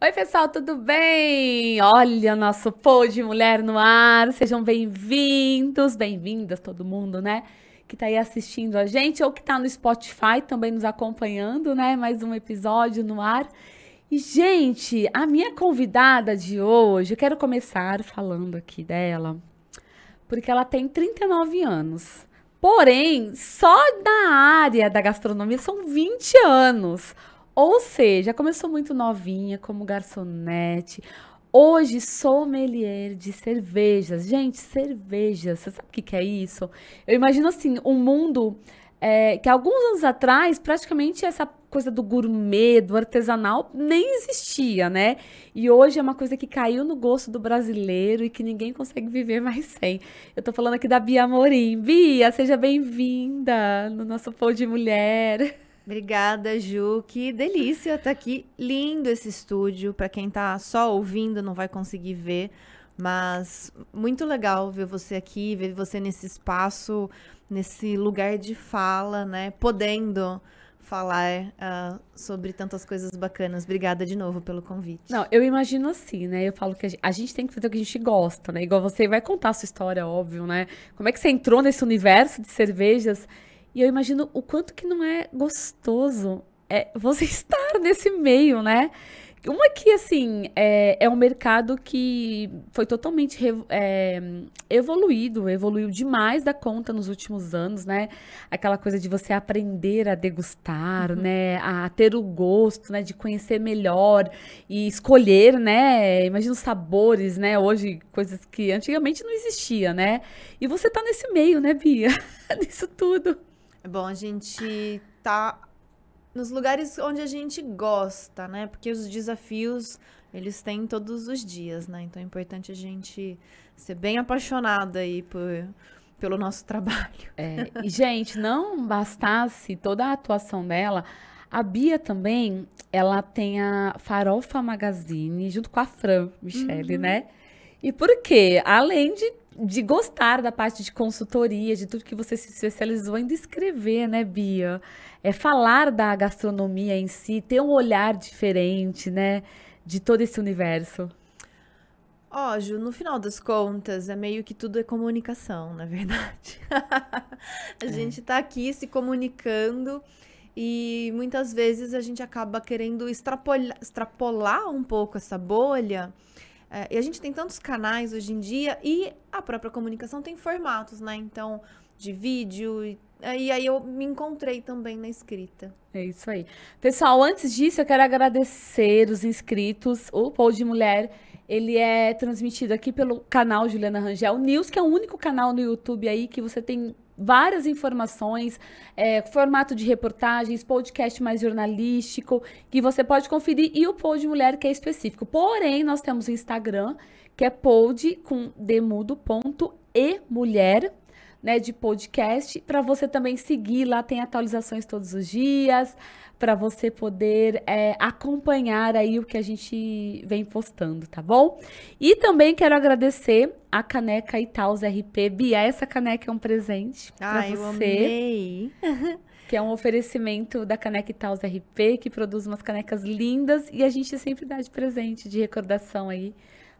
Oi, pessoal, tudo bem? Olha, nosso Pô de Mulher no ar. Sejam bem-vindos, bem-vindas todo mundo, né? Que tá aí assistindo a gente ou que tá no Spotify também nos acompanhando, né? Mais um episódio no ar. E, gente, a minha convidada de hoje, eu quero começar falando aqui dela, porque ela tem 39 anos. Porém, só da área da gastronomia são 20 anos. Ou seja, começou muito novinha como garçonete. Hoje, sommelier de cervejas. Gente, cervejas, você sabe o que que é isso? Eu imagino assim, um mundo que alguns anos atrás, praticamente essa coisa do gourmet, do artesanal, nem existia, né? E hoje é uma coisa que caiu no gosto do brasileiro e que ninguém consegue viver mais sem. Eu tô falando aqui da Bia Amorim. Bia, seja bem-vinda no nosso Pô de Mulher. Obrigada, Ju. Que delícia estar aqui. Lindo esse estúdio. Para quem tá só ouvindo, não vai conseguir ver, mas muito legal ver você aqui, ver você nesse espaço, nesse lugar de fala, né? Podendo falar sobre tantas coisas bacanas. Obrigada de novo pelo convite. Não, eu imagino assim, né? Eu falo que a gente tem que fazer o que a gente gosta, né? Igual você vai contar a sua história, óbvio, né? Como é que você entrou nesse universo de cervejas? E eu imagino o quanto que não é gostoso você estar nesse meio, né? Uma que, assim, é um mercado que foi totalmente evoluiu demais da conta nos últimos anos, né? Aquela coisa de você aprender a degustar, né? A ter o gosto, né? De conhecer melhor e escolher, né? Imagina os sabores, né? Hoje, coisas que antigamente não existia, né? E você tá nesse meio, né, Bia? Nisso tudo. É bom a gente tá nos lugares onde a gente gosta, né? Porque os desafios, eles têm todos os dias, né? Então é importante a gente ser bem apaixonada aí pelo nosso trabalho. E, gente, não bastasse toda a atuação dela, a Bia também, ela tem a Farofa Magazine, junto com a Fran Michele, né? E por quê? Além de gostar da parte de consultoria, de tudo que você se especializou em descrever, né, Bia? É falar da gastronomia em si, ter um olhar diferente, né, de todo esse universo. Ó, Ju, no final das contas, é meio que tudo é comunicação, na verdade. A gente tá aqui se comunicando e muitas vezes a gente acaba querendo extrapolar um pouco essa bolha. E a gente tem tantos canais hoje em dia e a própria comunicação tem formatos, né? Então, de vídeo. E aí eu me encontrei também na escrita. É isso aí. Pessoal, antes disso, eu quero agradecer os inscritos. O Pô de Mulher, ele é transmitido aqui pelo canal Juliana Rangel News, que é o único canal no YouTube aí que você tem várias informações, formato de reportagens, podcast mais jornalístico, que você pode conferir, e o Pô de Mulher, que é específico. Porém, nós temos o Instagram, que é pod com demudo.emulher, né, de podcast, para você também seguir, lá tem atualizações todos os dias, para você poder acompanhar aí o que a gente vem postando, tá bom? E também quero agradecer a caneca Itaús RP. Bia, essa caneca é um presente para Eu você, amei! que é um oferecimento da caneca Itaús RP, que produz umas canecas lindas, e a gente sempre dá de presente, de recordação aí,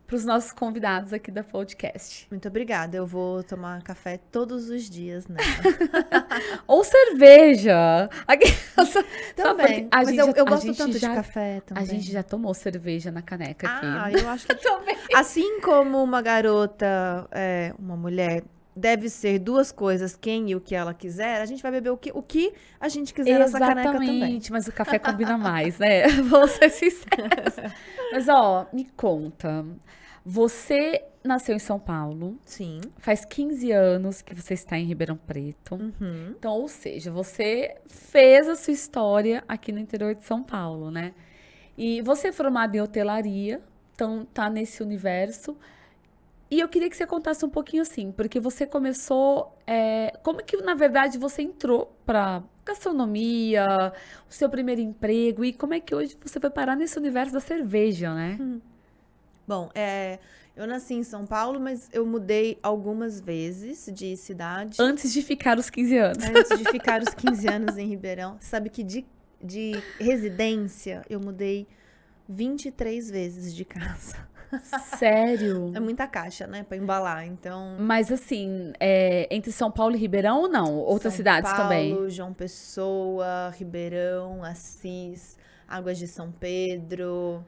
para os nossos convidados aqui da podcast. Muito obrigada. Eu vou tomar café todos os dias, né? Ou cerveja. Também. Mas eu gosto tanto de café também. A gente já tomou cerveja na caneca aqui. Eu acho que assim como uma garota, uma mulher, deve ser duas coisas, quem e o que ela quiser, a gente vai beber o que a gente quiser nessa caneca também. Exatamente, mas o café combina mais, né? Vamos ser sinceros. Mas, ó, me conta. Você nasceu em São Paulo. Sim. Faz 15 anos que você está em Ribeirão Preto. Então, ou seja, você fez a sua história aqui no interior de São Paulo, né? E você é formada em hotelaria, então tá nesse universo. E eu queria que você contasse um pouquinho assim, porque você começou. Como que, na verdade, você entrou para gastronomia, o seu primeiro emprego, e como é que hoje você foi parar nesse universo da cerveja, né? Bom, eu nasci em São Paulo, mas eu mudei algumas vezes de cidade. Antes de ficar os 15 anos. Antes de ficar os 15 anos em Ribeirão. Sabe que de residência eu mudei 23 vezes de casa. Sério? É muita caixa, né, pra embalar. Então, Mas assim, entre São Paulo e Ribeirão ou não? Outras São cidades também? Paulo, João Pessoa, Ribeirão, Assis, Águas de São Pedro,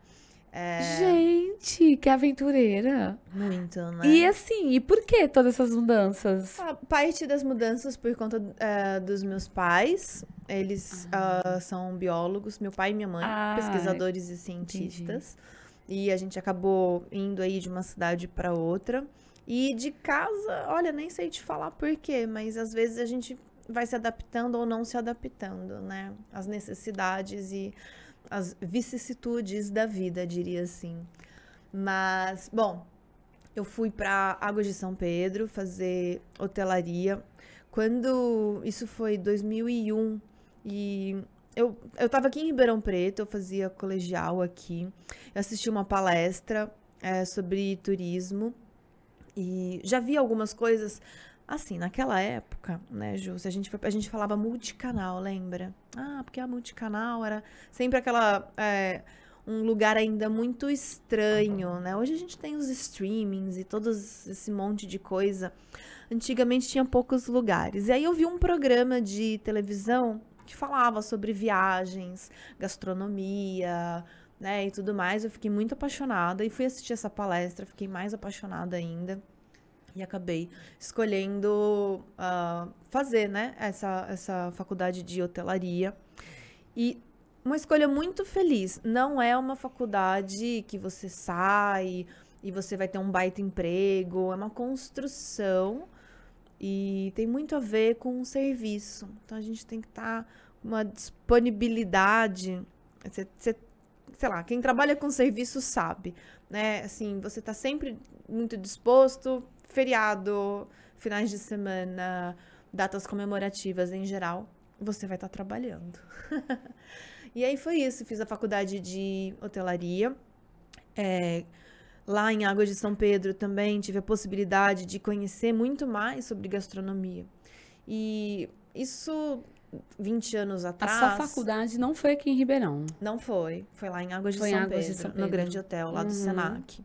Gente, que aventureira. muito, E né? assim, e por que todas essas mudanças? A parte das mudanças por conta dos meus pais. Eles são biólogos, meu pai e minha mãe, Ah, pesquisadores e entendi. cientistas. E a gente acabou indo aí de uma cidade para outra. E de casa, olha, nem sei te falar por quê, mas às vezes a gente vai se adaptando ou não se adaptando, né? Às necessidades e as vicissitudes da vida, diria assim. Mas, bom, eu fui para Águas de São Pedro fazer hotelaria. Quando isso foi 2001 e eu tava aqui em Ribeirão Preto, eu fazia colegial aqui. Eu assisti uma palestra sobre turismo e já vi algumas coisas assim, naquela época, né, Ju? Se a gente falava multicanal, lembra? Ah, porque a multicanal era sempre aquela um lugar ainda muito estranho, né? Hoje a gente tem os streamings e todo esse monte de coisa. Antigamente tinha poucos lugares. E aí eu vi um programa de televisão que falava sobre viagens, gastronomia, né, e tudo mais. Eu fiquei muito apaixonada e fui assistir essa palestra, fiquei mais apaixonada ainda. E acabei escolhendo fazer, né, essa faculdade de hotelaria. E uma escolha muito feliz. Não é uma faculdade que você sai e você vai ter um baita emprego. É uma construção e tem muito a ver com o serviço. Então a gente tem que estar com uma disponibilidade. Sei lá, quem trabalha com serviço sabe, né? Assim, você tá sempre muito disposto, feriado, finais de semana, datas comemorativas em geral, você vai estar trabalhando. E aí foi isso, fiz a faculdade de hotelaria. Lá em Águas de São Pedro também tive a possibilidade de conhecer muito mais sobre gastronomia. E isso 20 anos A sua atrás, faculdade não foi aqui em Ribeirão, não foi. Foi lá em Águas de foi em São Águas de São Pedro, no Grande Pedro. Hotel, lá do Uhum. Senac.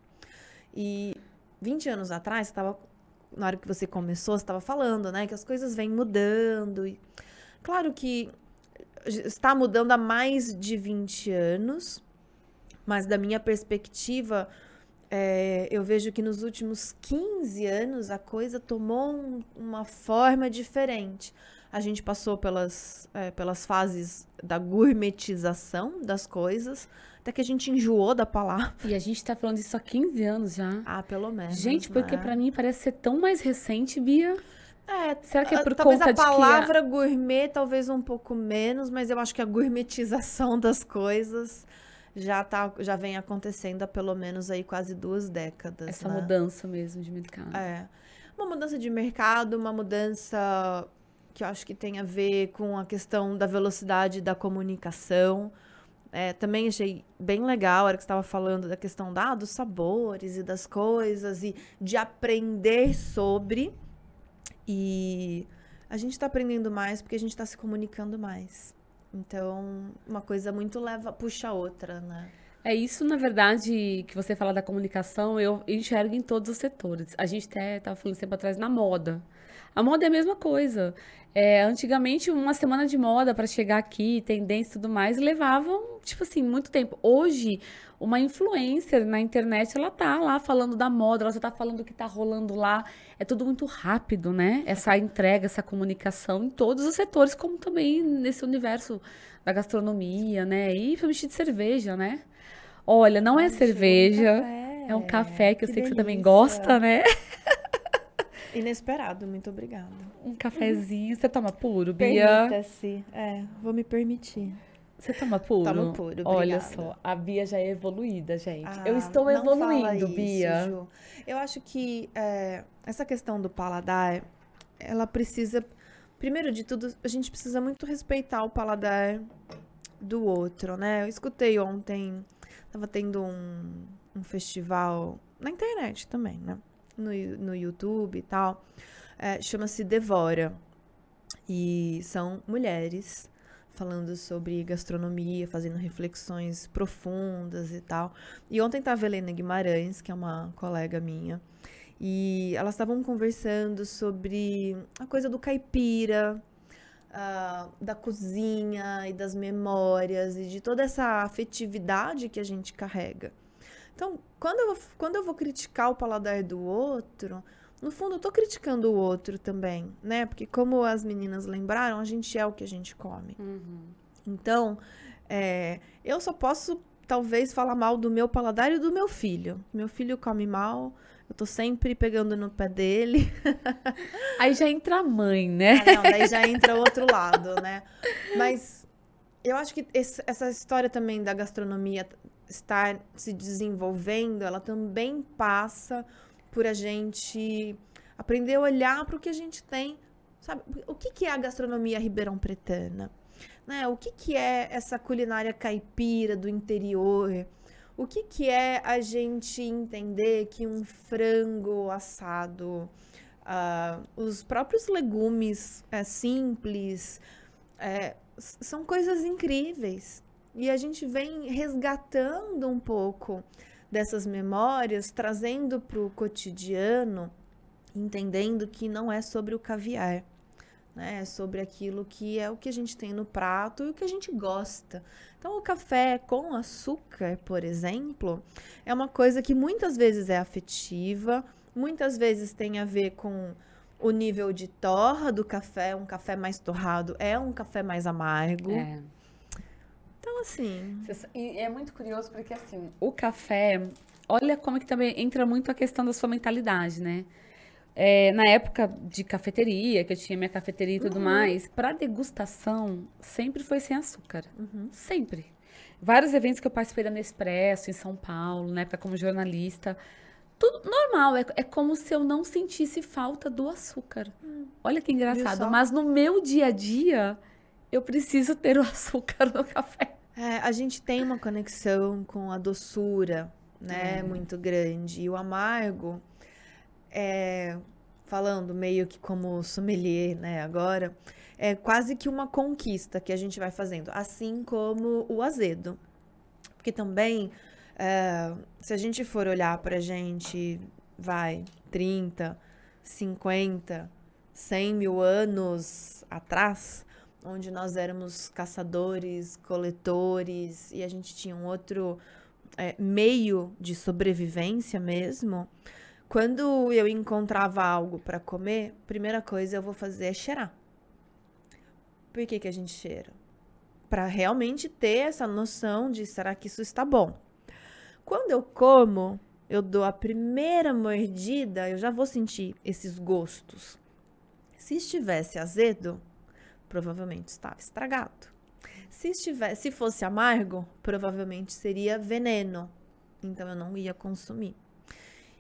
E 20 anos atrás, na hora que você começou, você estava falando, né, que as coisas vêm mudando. E claro que está mudando há mais de 20 anos, mas da minha perspectiva, eu vejo que nos últimos 15 anos a coisa tomou uma forma diferente. A gente passou pelas fases da gourmetização das coisas, até que a gente enjoou da palavra. E a gente tá falando isso há 15 anos já. Ah, pelo menos, Gente, porque né? pra mim parece ser tão mais recente, Bia. É, Será que é por talvez a conta de que palavra gourmet, talvez um pouco menos, mas eu acho que a gourmetização das coisas já vem acontecendo há pelo menos aí quase 2 décadas, essa né? mudança mesmo de mercado? É. Uma mudança de mercado, uma mudança que eu acho que tem a ver com a questão da velocidade da comunicação. Também achei bem legal a hora que você estava falando da questão dos sabores e das coisas e de aprender sobre. E a gente está aprendendo mais porque a gente está se comunicando mais. Então, uma coisa muito puxa a outra, né? É isso, na verdade, que você fala da comunicação, eu enxergo em todos os setores. A gente até estava falando tempo atrás na moda. A moda é a mesma coisa. Antigamente, uma semana de moda para chegar aqui, tendência e tudo mais, levavam, tipo assim, muito tempo. Hoje, uma influencer na internet, ela tá lá falando da moda, ela já tá falando o que tá rolando lá. É tudo muito rápido, né? Essa entrega, essa comunicação em todos os setores, como também nesse universo da gastronomia, né? E principalmente de cerveja, né? Olha, não é Ai, chegou um cerveja, é um café. café que eu Que sei que você também delícia. gosta, né? Inesperado, muito obrigada. Um cafezinho. Você toma puro, Bia? Permita-se. Vou me permitir. Você toma Tomo puro? puro, Olha obrigada. só, a Bia já é evoluída, gente. Eu Ah, estou não fala evoluindo, isso, Bia. Ju. Eu acho que essa questão do paladar, ela precisa. Primeiro de tudo, a gente precisa muito respeitar o paladar do outro, né? Eu escutei ontem, tava tendo um festival na internet também, né? No YouTube e tal. Chama-se Devora. E são mulheres falando sobre gastronomia, fazendo reflexões profundas e tal. E ontem tava a Helena Guimarães, que é uma colega minha, e elas estavam conversando sobre a coisa do caipira, da cozinha e das memórias e de toda essa afetividade que a gente carrega. Então, quando eu vou criticar o paladar do outro, no fundo eu tô criticando o outro também, né? Porque como as meninas lembraram, a gente é o que a gente come. Então, eu só posso, talvez, falar mal do meu paladar e do meu filho. Meu filho come mal, eu tô sempre pegando no pé dele. Aí já entra a mãe, né? Não, daí já entra o outro lado, né? Mas eu acho que essa história também da gastronomia estar se desenvolvendo, ela também passa por a gente aprender a olhar para o que a gente tem, sabe? O que é a gastronomia ribeirão-pretana? Né? O que é essa culinária caipira do interior? O que é a gente entender que um frango assado, os próprios legumes simples, são coisas incríveis. E a gente vem resgatando um pouco dessas memórias, trazendo para o cotidiano, entendendo que não é sobre o caviar, né? É sobre aquilo que é o que a gente tem no prato e o que a gente gosta. Então, o café com açúcar, por exemplo, é uma coisa que muitas vezes é afetiva, muitas vezes tem a ver com o nível de torra do café. Um café mais torrado é um café mais amargo. Então, assim... E é muito curioso porque, assim, o café... Olha como que também entra muito a questão da sua mentalidade, né? Na época de cafeteria, que eu tinha minha cafeteria e tudo mais, para degustação, sempre foi sem açúcar. Sempre. Vários eventos que eu participei da Nespresso, em São Paulo, na época como jornalista... Tudo normal, é como se eu não sentisse falta do açúcar. Olha que engraçado, mas no meu dia a dia, eu preciso ter o açúcar no café. A gente tem uma conexão com a doçura, né, muito grande. E o amargo, falando meio que como sommelier, né, agora, é quase que uma conquista que a gente vai fazendo, assim como o azedo. Porque também... se a gente for olhar pra gente, 30, 50, 100 mil anos atrás, onde nós éramos caçadores, coletores, e a gente tinha um outro meio de sobrevivência mesmo, quando eu encontrava algo pra comer, a primeira coisa eu vou fazer é cheirar. Por que a gente cheira? Pra realmente ter essa noção de, será que isso está bom? Quando eu como, eu dou a primeira mordida, eu já vou sentir esses gostos. Se estivesse azedo, provavelmente estava estragado. Se fosse amargo, provavelmente seria veneno. Então eu não ia consumir.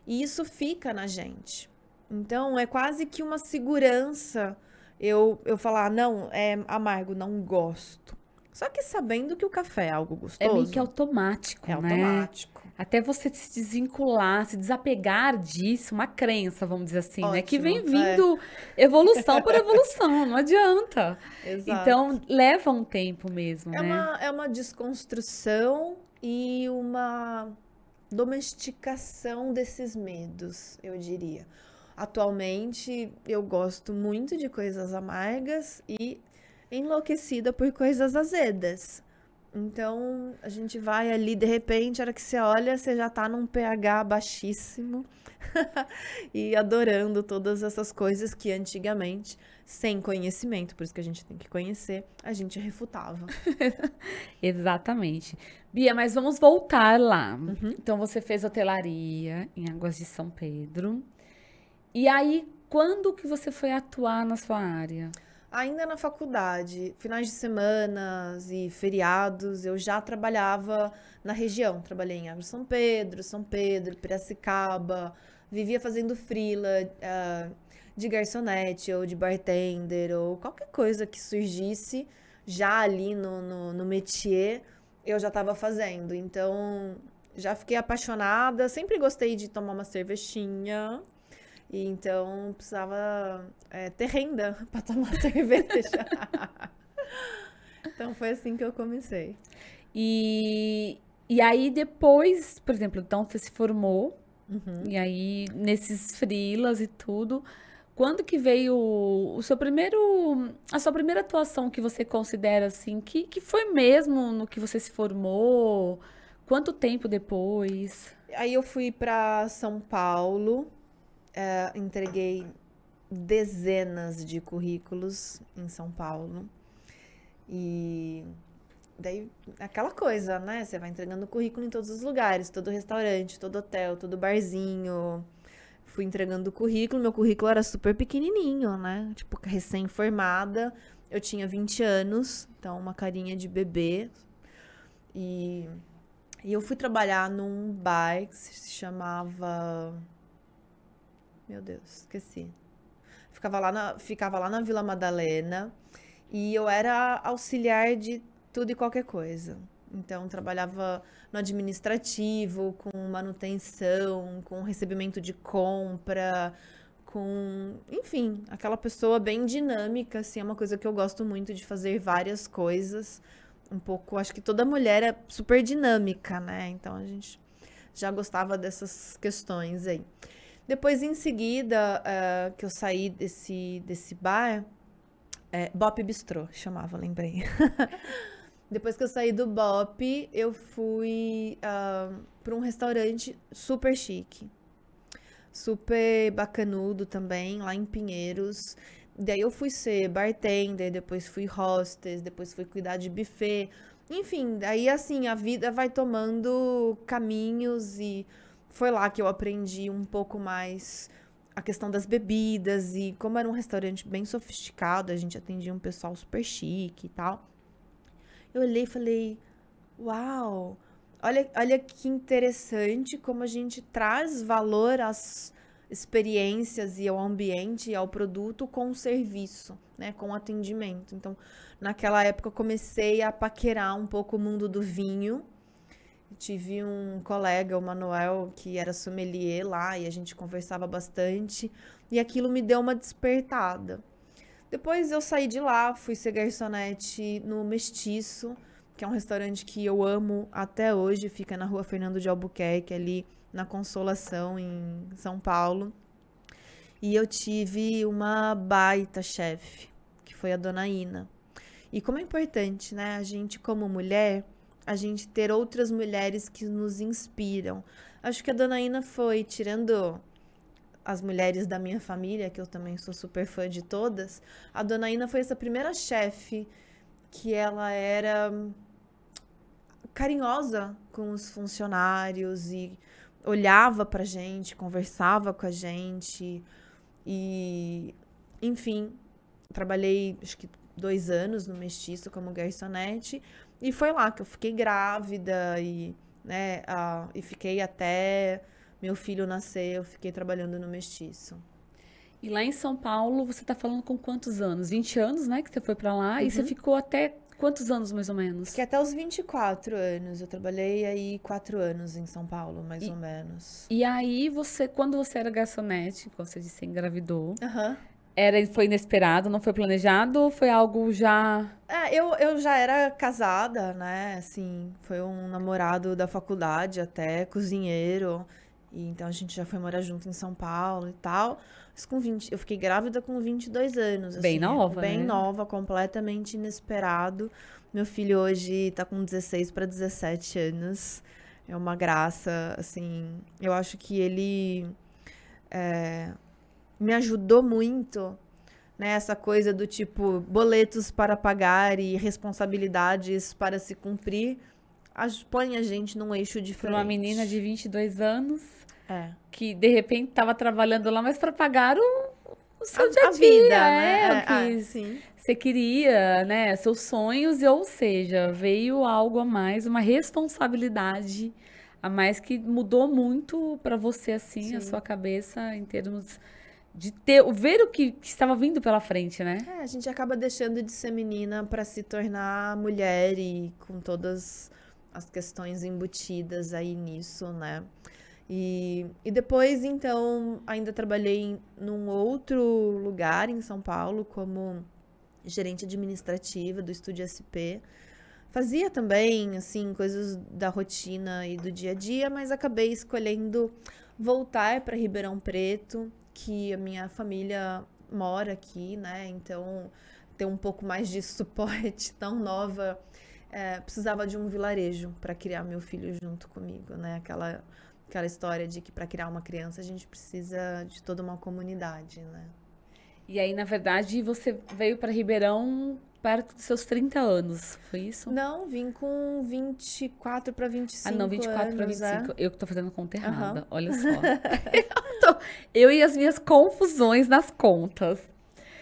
E isso fica na gente. Então é quase que uma segurança eu falar, não, é amargo, não gosto. Só que sabendo que o café é algo gostoso. É meio que automático, né? Automático. Até você se desvincular, se desapegar disso, uma crença, vamos dizer assim, né? Que vem Ótimo, vindo evolução por evolução, não adianta. Exato. Então, leva um tempo mesmo, né? É uma desconstrução e uma domesticação desses medos, eu diria. Atualmente, eu gosto muito de coisas amargas e enlouquecida por coisas azedas. Então, a gente vai ali, de repente, a hora que você olha, você já tá num pH baixíssimo e adorando todas essas coisas que antigamente, sem conhecimento, por isso que a gente tem que conhecer, a gente refutava. Exatamente. Bia, mas vamos voltar lá. Então, você fez hotelaria em Águas de São Pedro. E aí, quando que você foi atuar na sua área? Ainda na faculdade, finais de semanas e feriados, eu já trabalhava na região. Trabalhei em Águas de São Pedro, Piracicaba. Vivia fazendo freela de garçonete ou de bartender ou qualquer coisa que surgisse já ali no métier, eu já estava fazendo. Então, já fiquei apaixonada. Sempre gostei de tomar uma cervejinha. E então, precisava ter renda para tomar cerveja. Então foi assim que eu comecei. E aí depois, por exemplo, então você se formou, Uhum. e aí nesses freelas e tudo, quando que veio a sua primeira atuação que você considera assim, que foi mesmo no que você se formou? Quanto tempo depois? Aí eu fui para São Paulo, entreguei dezenas de currículos em São Paulo. E daí, aquela coisa, né? Você vai entregando currículo em todos os lugares, todo restaurante, todo hotel, todo barzinho. Fui entregando currículo, meu currículo era super pequenininho, né? Tipo, recém-formada, eu tinha 20 anos, então uma carinha de bebê. E, e eu fui trabalhar num bar que se chamava. Meu Deus, esqueci. Ficava lá na Vila Madalena e eu era auxiliar de tudo e qualquer coisa. Então, trabalhava no administrativo, com manutenção, com recebimento de compra, com, enfim, aquela pessoa bem dinâmica, assim, é uma coisa que eu gosto muito de fazer várias coisas. Um pouco, acho que toda mulher é super dinâmica, né? Então a gente já gostava dessas questões aí. Depois, em seguida, que eu saí desse bar, Bop Bistrô, chamava, lembrei. Depois que eu saí do Bop, eu fui para um restaurante super chique. Super bacanudo também, lá em Pinheiros. Daí eu fui ser bartender, depois fui hostess, depois fui cuidar de buffet. Enfim, daí assim, a vida vai tomando caminhos e foi lá que eu aprendi um pouco mais a questão das bebidas e como era um restaurante bem sofisticado, a gente atendia um pessoal super chique e tal. Eu olhei e falei, uau, olha que interessante como a gente traz valor às experiências e ao ambiente e ao produto com o serviço, né, com o atendimento. Então, naquela época eu comecei a paquerar um pouco o mundo do vinho. Tive um colega, o Manuel, que era sommelier lá e a gente conversava bastante e aquilo me deu uma despertada. Depois eu saí de lá, fui ser garçonete no Mestiço, que é um restaurante que eu amo até hoje, fica na rua Fernando de Albuquerque, ali na Consolação, em São Paulo. E eu tive uma baita chefe, que foi a Dona Ina. E como é importante, né, a gente como mulher, a gente ter outras mulheres que nos inspiram. Acho que a Dona Ina foi, tirando as mulheres da minha família, que eu também sou super fã de todas, a Dona Ina foi essa primeira chefe que ela era carinhosa com os funcionários e olhava pra gente, conversava com a gente e, enfim, trabalhei acho que 2 anos no Mestiço como garçonete e foi lá que eu fiquei grávida e, né, e fiquei até meu filho nascer, eu fiquei trabalhando no Mestiço. E lá em São Paulo, você tá falando com quantos anos? 20 anos, né, que você foi pra lá, e você Uhum. ficou até quantos anos, mais ou menos? Fiquei até os 24 anos. Eu trabalhei aí 4 anos em São Paulo, mais E, ou menos. e aí, quando você era garçonete, como você disse, engravidou, Aham. foi inesperado, não foi planejado, ou foi algo já... Eu já era casada, né? Assim, foi um namorado da faculdade até, cozinheiro. E então a gente já foi morar junto em São Paulo e tal. Mas eu fiquei grávida com 22 anos, Bem assim, nova, bem né? nova, completamente inesperado. Meu filho hoje tá com 16 para 17 anos. É uma graça, assim. Eu acho que ele me ajudou muito, né? Essa coisa do tipo, boletos para pagar e responsabilidades para se cumprir, põe a gente num eixo Para uma menina de diferente. 22 anos, É. que de repente estava trabalhando lá, mas para pagar o seu dia A a dia, vida, o né? que Sim. você queria, né? Seus sonhos, ou seja, veio algo a mais, uma responsabilidade a mais que mudou muito para você, assim, a sua Sim. cabeça, em termos de ter, ver o que estava vindo pela frente, né? A gente acaba deixando de ser menina para se tornar mulher e com todas as questões embutidas aí nisso, né? E depois, então, ainda trabalhei num outro lugar em São Paulo como gerente administrativa do Estúdio SP. Fazia também, assim, coisas da rotina e do dia a dia, mas acabei escolhendo voltar para Ribeirão Preto, que a minha família mora aqui, né? Então, ter um pouco mais de suporte tão nova, precisava de um vilarejo para criar meu filho junto comigo, né? Aquela história de que para criar uma criança a gente precisa de toda uma comunidade, né? E aí, na verdade, você veio para Ribeirão perto dos seus 30 anos, foi isso? Não, vim com 24 para 25 Ah, não, 24 para anos, 25. Eu que tô fazendo conta errada, Aham. olha só. Eu e as minhas confusões nas contas.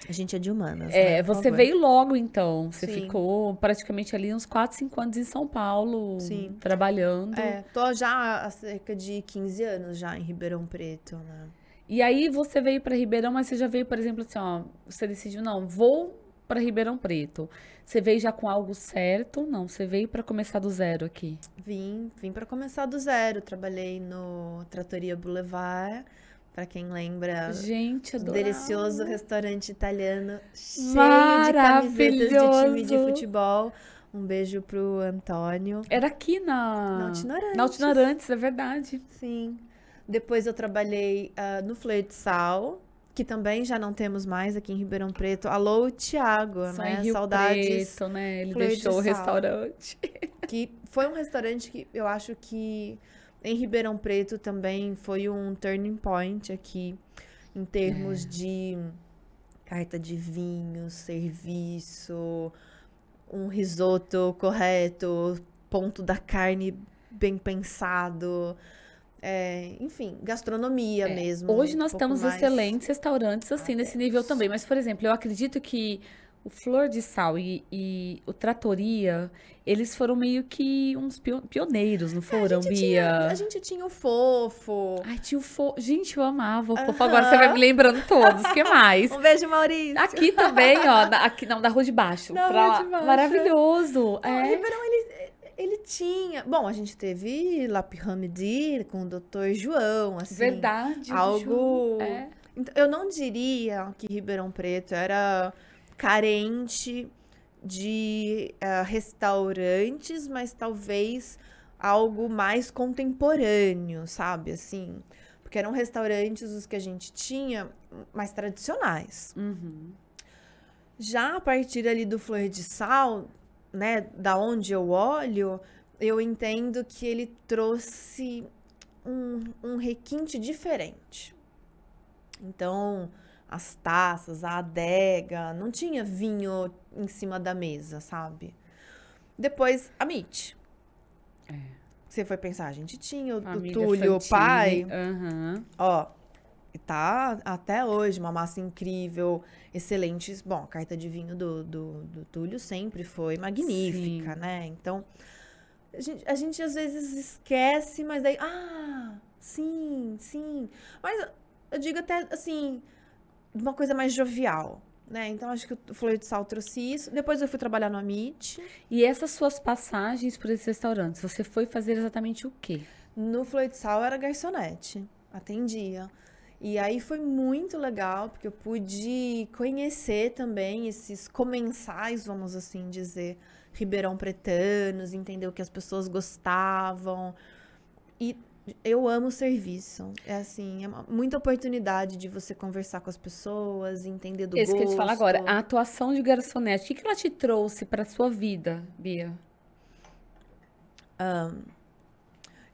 A gente é de humanas, né? Por Você favor. veio logo, então. Você Sim. ficou praticamente ali uns 4, 5 anos em São Paulo, Sim. trabalhando. Tô já há cerca de 15 anos já em Ribeirão Preto, né? E aí você veio para Ribeirão, mas você já veio, por exemplo, assim, ó, você decidiu, não, vou para Ribeirão Preto. Você veio já com algo certo? Não, você veio para começar do zero aqui. Vim para começar do zero. Trabalhei no Trattoria Boulevard, para quem lembra, Gente, o adorava. delicioso restaurante italiano cheio de camisetas de time de Maravilhoso. futebol. Um beijo pro Antônio. Era aqui Na na Altina Arantes. na Altina Arantes, é verdade. Sim. Depois eu trabalhei no Fleur de Sal, que também já não temos mais aqui em Ribeirão Preto. Alô, Thiago, Só né? em Rio Saudades. Preto, né? Ele Fleur de deixou o Sal. restaurante. Que foi um restaurante que eu acho que em Ribeirão Preto também foi um turning point aqui, em termos de carta de vinho, serviço, um risoto correto, ponto da carne bem pensado. Enfim, gastronomia mesmo. Hoje um nós pouco temos mais excelentes restaurantes, assim, nesse nível também. Mas, por exemplo, eu acredito que o Flor de Sal e o Trattoria, eles foram meio que uns pioneiros, não foram, A Bia? gente tinha o Fofo. Ai, tinha o Fofo. Gente, eu amava o Fofo. Agora você vai me lembrando todos. O que mais? Um beijo, Maurício. Aqui também, ó. Aqui, não, da Rua de Baixo. Da pra Rua lá. de Baixo, Maravilhoso. Não, Ribeirão, ele tinha... Bom, a gente teve La Pyramide com o Dr. João, assim. Verdade. Algo... É. Então, eu não diria que Ribeirão Preto era carente de restaurantes, mas talvez algo mais contemporâneo, sabe? Assim, porque eram restaurantes os que a gente tinha mais tradicionais. Uhum. Já a partir ali do Flor de Sal, né, da onde eu olho, eu entendo que ele trouxe um requinte diferente. Então, as taças, a adega, não tinha vinho em cima da mesa, sabe? Depois, a Meet. Você foi pensar, a gente tinha o Família Túlio, o Santini. pai, Aham. ó, e tá até hoje, uma massa incrível, excelentes. Bom, a carta de vinho do Túlio sempre foi magnífica, Sim. né? Então, a gente às vezes esquece, mas daí, sim. Mas eu digo até, assim, uma coisa mais jovial, né? Então, acho que o Flor de Sal trouxe isso. Depois eu fui trabalhar no Amit. E essas suas passagens por esses restaurantes, você foi fazer exatamente o quê? No Flor de Sal era garçonete, atendia. E aí foi muito legal, porque eu pude conhecer também esses comensais, vamos assim dizer, ribeirão pretanos, entender o que as pessoas gostavam. E eu amo o serviço. É assim, é muita oportunidade de você conversar com as pessoas, entender do Esse gosto. que eu te falo agora, a atuação de garçonete, o que ela te trouxe para sua vida, Bia?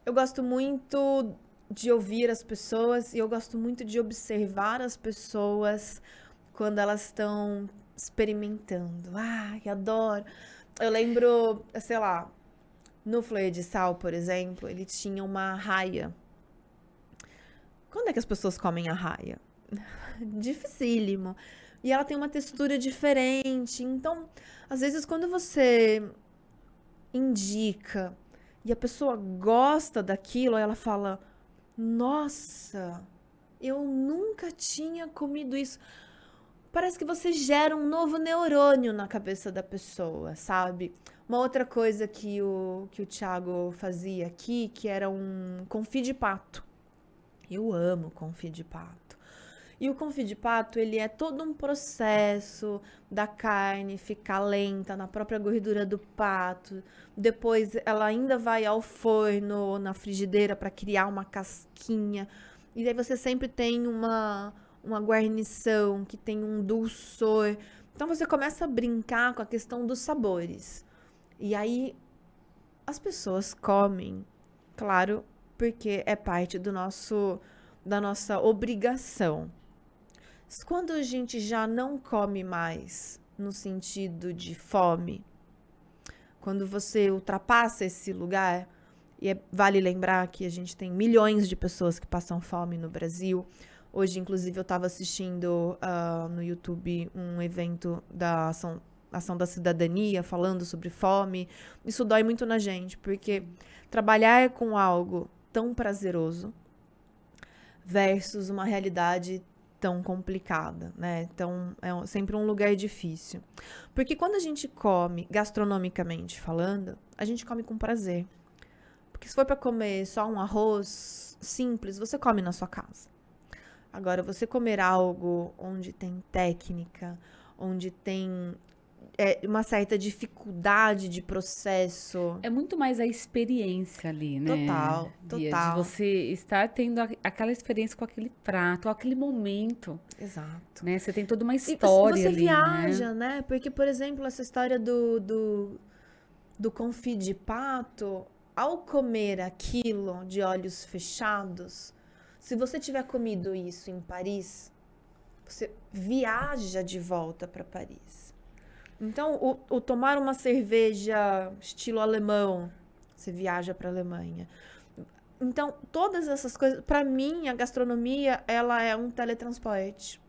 Eu gosto muito de ouvir as pessoas e eu gosto muito de observar as pessoas quando elas estão experimentando. Ai, adoro. Eu lembro, sei lá, no Flor de Sal, por exemplo, ele tinha uma arraia. Quando é que as pessoas comem arraia? Dificílimo. E ela tem uma textura diferente. Então, às vezes, quando você indica e a pessoa gosta daquilo, aí ela fala: nossa, eu nunca tinha comido isso. Parece que você gera um novo neurônio na cabeça da pessoa, sabe? Uma outra coisa que o Thiago fazia aqui, que era um confit de pato. Eu amo confit de pato. E o confit de pato, ele é todo um processo da carne ficar lenta na própria gordura do pato. Depois ela ainda vai ao forno, na frigideira, para criar uma casquinha. E daí você sempre tem uma guarnição que tem um dulçor. Então você começa a brincar com a questão dos sabores. E aí as pessoas comem, claro, porque é parte da nossa obrigação. Quando a gente já não come mais no sentido de fome, quando você ultrapassa esse lugar, e vale lembrar que a gente tem milhões de pessoas que passam fome no Brasil. Hoje, inclusive, eu estava assistindo no YouTube um evento da Ação da Cidadania falando sobre fome. Isso dói muito na gente, porque trabalhar com algo tão prazeroso versus uma realidade tão complicada, né? Então, é sempre um lugar difícil. Porque quando a gente come, gastronomicamente falando, a gente come com prazer. Porque se for para comer só um arroz simples, você come na sua casa. Agora, você comer algo onde tem técnica, onde tem uma certa dificuldade de processo. É muito mais a experiência ali, né? Total, Bia, total. de você estar tendo aquela experiência com aquele prato, aquele momento, Exato. né? Você tem toda uma E história você ali, viaja, né? Porque, por exemplo, essa história do confit de pato, ao comer aquilo de olhos fechados, se você tiver comido isso em Paris, você viaja de volta para Paris. Então, o tomar uma cerveja estilo alemão, você viaja para a Alemanha. Então, todas essas coisas, para mim, a gastronomia, ela é um teletransporte.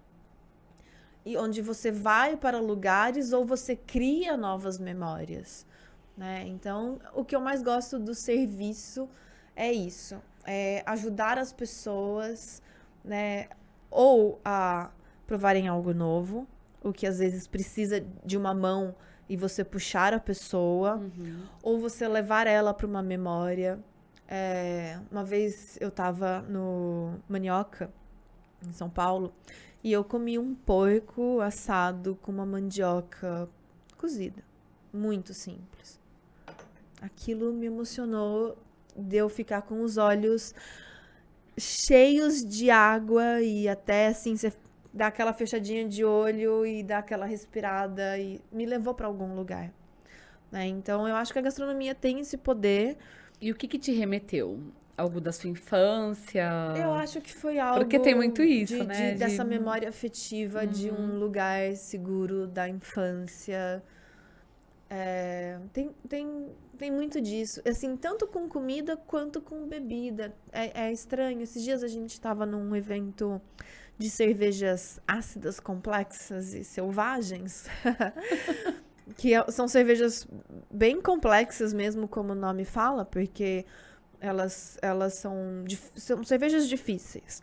E onde você vai para lugares ou você cria novas memórias, né? Então, o que eu mais gosto do serviço é isso, é ajudar as pessoas, né, ou a provarem algo novo, o que às vezes precisa de uma mão e você puxar a pessoa, ou você levar ela para uma memória. Uma vez eu estava no Manioca, em São Paulo, e eu comi um porco assado com uma mandioca cozida. Muito simples. Aquilo me emocionou de eu ficar com os olhos cheios de água e até assim, você dá aquela fechadinha de olho e dá aquela respirada e me levou para algum lugar, né? Então eu acho que a gastronomia tem esse poder. E o que te remeteu? Algo da sua infância? Eu acho que foi algo Porque tem muito isso, né? dessa memória afetiva de um lugar seguro da infância. Tem muito disso, assim, tanto com comida quanto com bebida. É estranho. Esses dias a gente estava num evento de cervejas ácidas, complexas e selvagens, que são cervejas bem complexas mesmo, como o nome fala, porque elas são cervejas difíceis.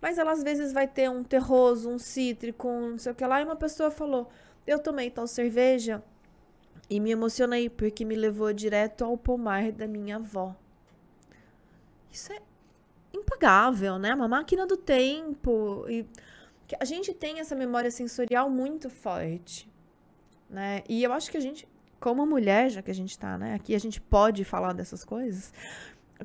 Mas ela às vezes vai ter um terroso, um cítrico, não sei o que lá, e uma pessoa falou, eu tomei tal cerveja e me emocionei, porque me levou direto ao pomar da minha avó. Isso é impagável, né? Uma máquina do tempo. E a gente tem essa memória sensorial muito forte, né? E eu acho que a gente, como mulher, já que a gente tá, né? Aqui a gente pode falar dessas coisas.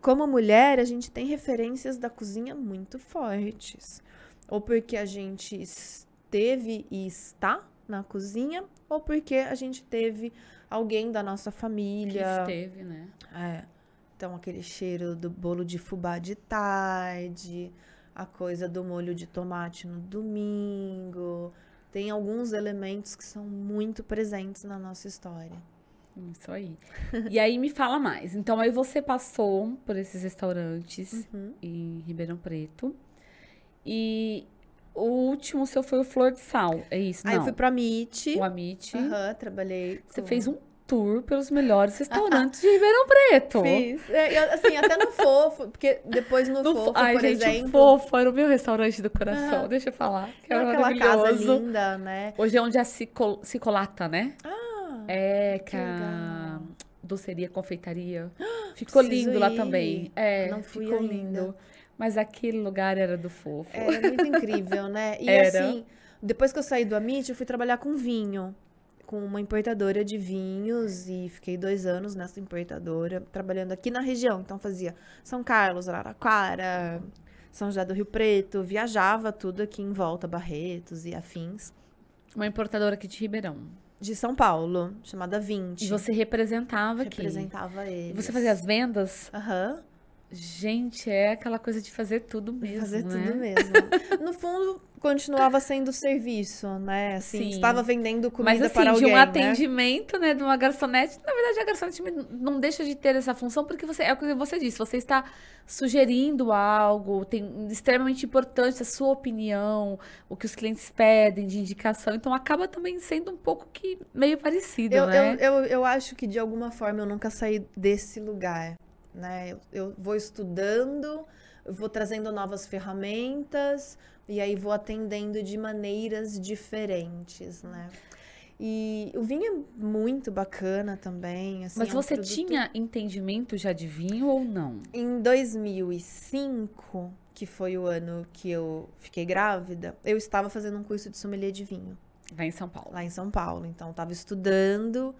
Como mulher, a gente tem referências da cozinha muito fortes. Ou porque a gente esteve e está na cozinha, ou porque a gente teve alguém da nossa família que esteve, né? Então, aquele cheiro do bolo de fubá de tarde, a coisa do molho de tomate no domingo. Tem alguns elementos que são muito presentes na nossa história. Isso aí. E aí, me fala mais. Então, aí você passou por esses restaurantes em Ribeirão Preto. E o último seu foi o Flor de Sal, é isso? Aí eu fui pro Amit. O Amit. Trabalhei. Você fez um tour pelos melhores restaurantes de Ribeirão Preto. Fiz. Assim, até no Fofo, porque depois no Fofo, por exemplo... Fofo era o meu restaurante do coração, deixa eu falar. Que era aquela casa linda, né? Hoje é onde a Cicolata, né? Que legal. a doceria, confeitaria. Ficou lindo lá também. Não fui ainda. Lindo. Mas aquele lugar era do fofo. Era muito incrível, né? E Era. assim, depois que eu saí do Amit, eu fui trabalhar com vinho, com uma importadora de vinhos e fiquei 2 anos nessa importadora, trabalhando aqui na região. Então fazia São Carlos, Araraquara, São José do Rio Preto, viajava tudo aqui em volta, Barretos e afins. Uma importadora aqui de Ribeirão. De São Paulo, chamada 20. E você representava aqui. Representava eles. Você fazia as vendas? Aham. Gente, é aquela coisa de fazer tudo mesmo, Fazer né? tudo mesmo. No fundo, continuava sendo serviço, né? Assim, Sim. estava vendendo comida Mas assim, para alguém, de um né? atendimento, né, de uma garçonete, na verdade a garçonete não deixa de ter essa função, porque você, é o que você disse, você está sugerindo algo, tem extremamente importante a sua opinião, o que os clientes pedem de indicação, então acaba também sendo um pouco que meio parecido, né? Eu acho que de alguma forma eu nunca saí desse lugar, né? Eu vou estudando, eu vou trazendo novas ferramentas e aí vou atendendo de maneiras diferentes, né? E o vinho é muito bacana também, assim, Mas é um você produto... tinha entendimento já de vinho ou não? Em 2005, que foi o ano que eu fiquei grávida, eu estava fazendo um curso de sommelier de vinho Lá em São Paulo. lá em São Paulo. Então, estava estudando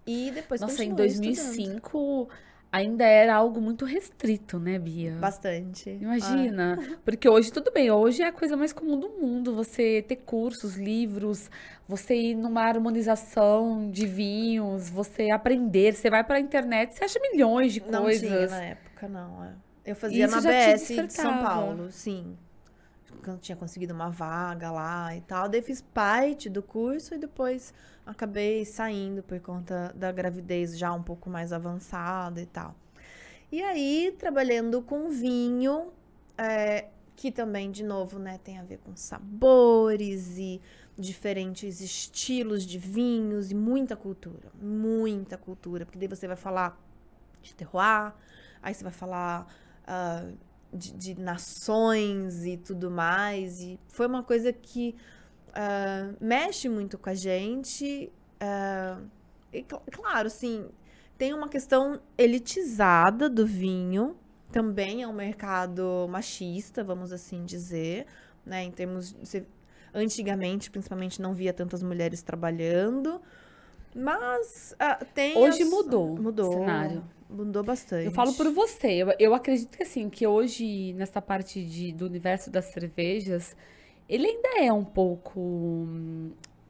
e depois Nossa, em continuei estudando. 2005 ainda era algo muito restrito, né, Bia? Bastante. Imagina, porque hoje tudo bem, hoje é a coisa mais comum do mundo, você ter cursos, livros, você ir numa harmonização de vinhos, você aprender, você vai pra internet, você acha milhões de Não tinha coisas. na época, não. Eu fazia Isso na já te BS de São despertava. Paulo, sim. Eu tinha conseguido uma vaga lá e tal. Daí fiz parte do curso e depois acabei saindo por conta da gravidez já um pouco mais avançada e tal. E aí, trabalhando com vinho, que também, de novo, né, tem a ver com sabores e diferentes estilos de vinhos e muita cultura, porque daí você vai falar de terroir, aí você vai falar de nações e tudo mais, e foi uma coisa que mexe muito com a gente, e claro, assim, tem uma questão elitizada do vinho, também é um mercado machista, vamos assim dizer, né, em termos, antigamente, principalmente, não via tantas mulheres trabalhando, mas tem... Hoje mudou o cenário. Mudou bastante. Eu falo por você, eu acredito que assim, que hoje, nessa parte do universo das cervejas, ele ainda é um pouco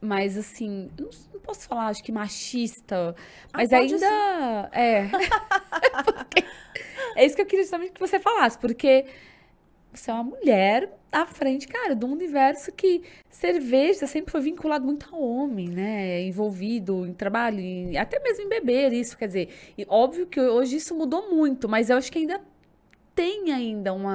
mais assim, eu não posso falar, acho que machista, mas pode ainda é. É isso que eu queria justamente que você falasse, porque você é uma mulher à frente, cara, de um universo que cerveja sempre foi vinculado muito ao homem, né? Envolvido em trabalho, até mesmo em beber, isso, quer dizer, e óbvio que hoje isso mudou muito, mas eu acho que ainda tem ainda um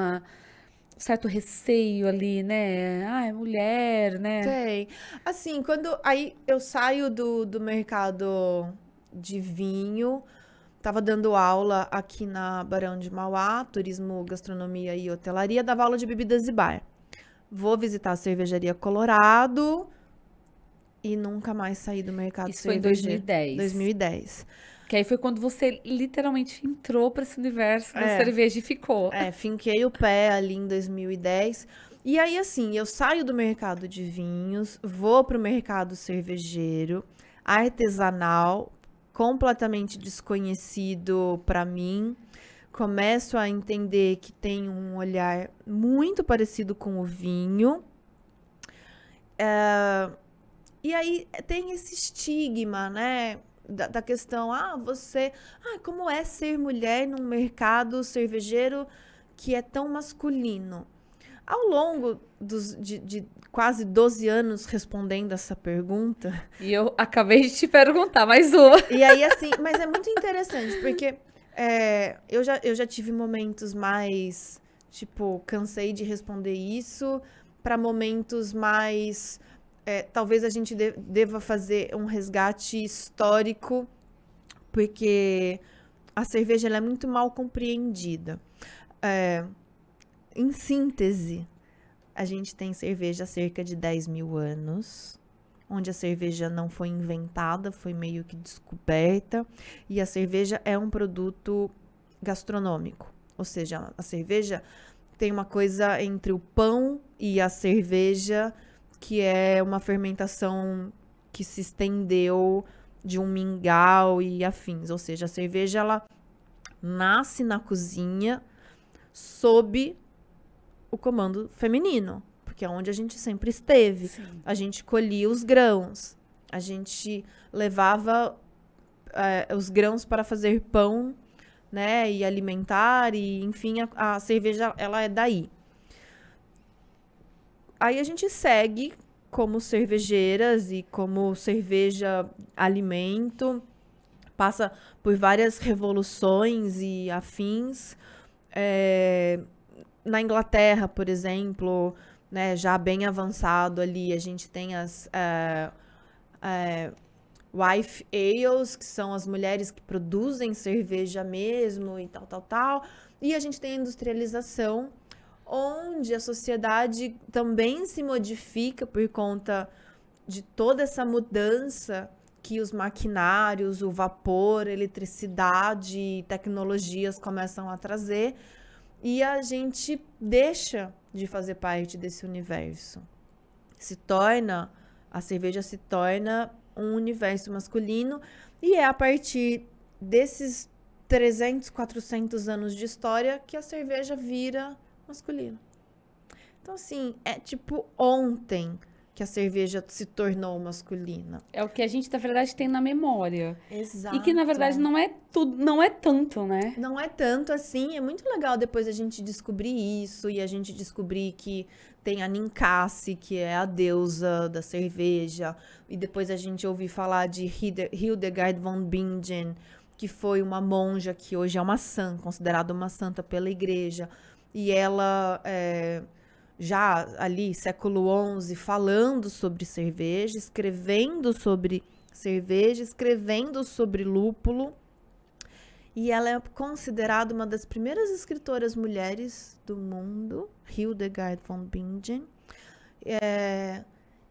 certo receio ali, né? Ah, é mulher, né? Tem. Assim, quando aí eu saio do mercado de vinho, tava dando aula aqui na Barão de Mauá, turismo, gastronomia e hotelaria, dava aula de bebidas e bar. Vou visitar a cervejaria Colorado e nunca mais saí do mercado Isso foi em cervejeiro. 2010. 2010. Que aí foi quando você literalmente entrou para esse universo da É. cerveja e ficou. Finquei o pé ali em 2010. E aí, assim, eu saio do mercado de vinhos, vou pro mercado cervejeiro, artesanal, completamente desconhecido para mim. Começo a entender que tem um olhar muito parecido com o vinho. E aí tem esse estigma, né? Da questão, como é ser mulher num mercado cervejeiro que é tão masculino? Ao longo de quase 12 anos respondendo essa pergunta... E eu acabei de te perguntar mais uma. E aí, assim, mas é muito interessante, porque eu já tive momentos mais, tipo, cansei de responder isso, para momentos mais... talvez a gente deva fazer um resgate histórico, porque a cerveja ela é muito mal compreendida. Em síntese, a gente tem cerveja há cerca de 10 mil anos, onde a cerveja não foi inventada, foi meio que descoberta, e a cerveja é um produto gastronômico, ou seja, a cerveja tem uma coisa entre o pão e a cerveja, que é uma fermentação que se estendeu de um mingau e afins. Ou seja, a cerveja, ela nasce na cozinha sob o comando feminino, porque é onde a gente sempre esteve. Sim. A gente colhia os grãos, a gente levava os grãos para fazer pão, né, e alimentar, e enfim, a cerveja, ela é daí. Aí a gente segue como cervejeiras e como cerveja alimento, passa por várias revoluções e afins. Na Inglaterra, por exemplo, né, já bem avançado ali, a gente tem as wife ales, que são as mulheres que produzem cerveja mesmo e tal. E a gente tem a industrialização, onde a sociedade também se modifica por conta de toda essa mudança que os maquinários, o vapor, eletricidade e tecnologias começam a trazer. E a gente deixa de fazer parte desse universo. A cerveja se torna um universo masculino, e é a partir desses 300, 400 anos de história que a cerveja vira masculina. Então, assim, é tipo ontem que a cerveja se tornou masculina. É o que a gente, na verdade, tem na memória. Exato. E que, na verdade, não é tudo, não é tanto, né? Não é tanto assim, é muito legal depois a gente descobrir isso e a gente descobrir que tem a Ninkasi, que é a deusa da cerveja, e depois a gente ouvir falar de Hildegard von Bingen, que foi uma monja que hoje é uma santa, considerada uma santa pela igreja, e ela já ali, século XI, falando sobre cerveja, escrevendo sobre cerveja, escrevendo sobre lúpulo. E ela é considerada uma das primeiras escritoras mulheres do mundo, Hildegard von Bingen.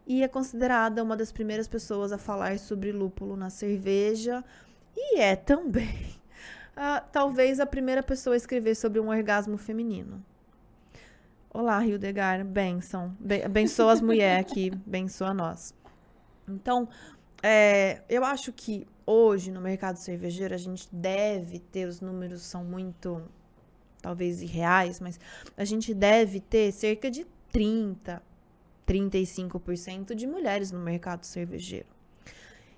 E é considerada uma das primeiras pessoas a falar sobre lúpulo na cerveja. E é também, talvez, a primeira pessoa a escrever sobre um orgasmo feminino. Olá, Hildegard, bênção. Abençoa as mulheres aqui, abençoa nós. Então, eu acho que hoje, no mercado cervejeiro, a gente deve ter, os números são muito, talvez, irreais, mas a gente deve ter cerca de 35% de mulheres no mercado cervejeiro.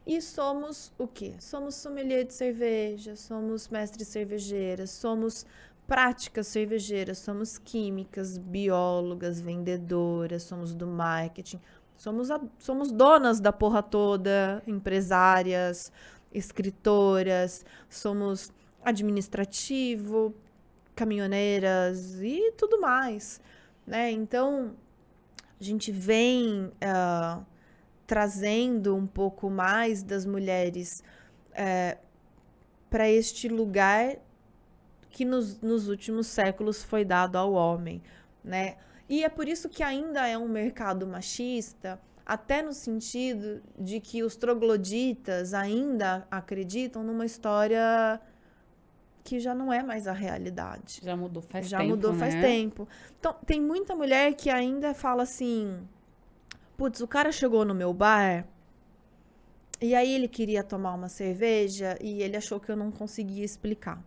E somos o quê? Somos sommelier de cerveja, somos mestres cervejeiras, somos práticas cervejeiras, somos químicas, biólogas, vendedoras, somos do marketing, somos donas da porra toda, empresárias, escritoras, somos administrativo, caminhoneiras e tudo mais, né? Então, a gente vem trazendo um pouco mais das mulheres para este lugar que nos últimos séculos foi dado ao homem, né? E é por isso que ainda é um mercado machista, até no sentido de que os trogloditas ainda acreditam numa história que já não é mais a realidade. Já mudou faz tempo, Já mudou faz tempo. Então, tem muita mulher que ainda fala assim, putz, o cara chegou no meu bar e aí ele queria tomar uma cerveja e ele achou que eu não conseguia explicar.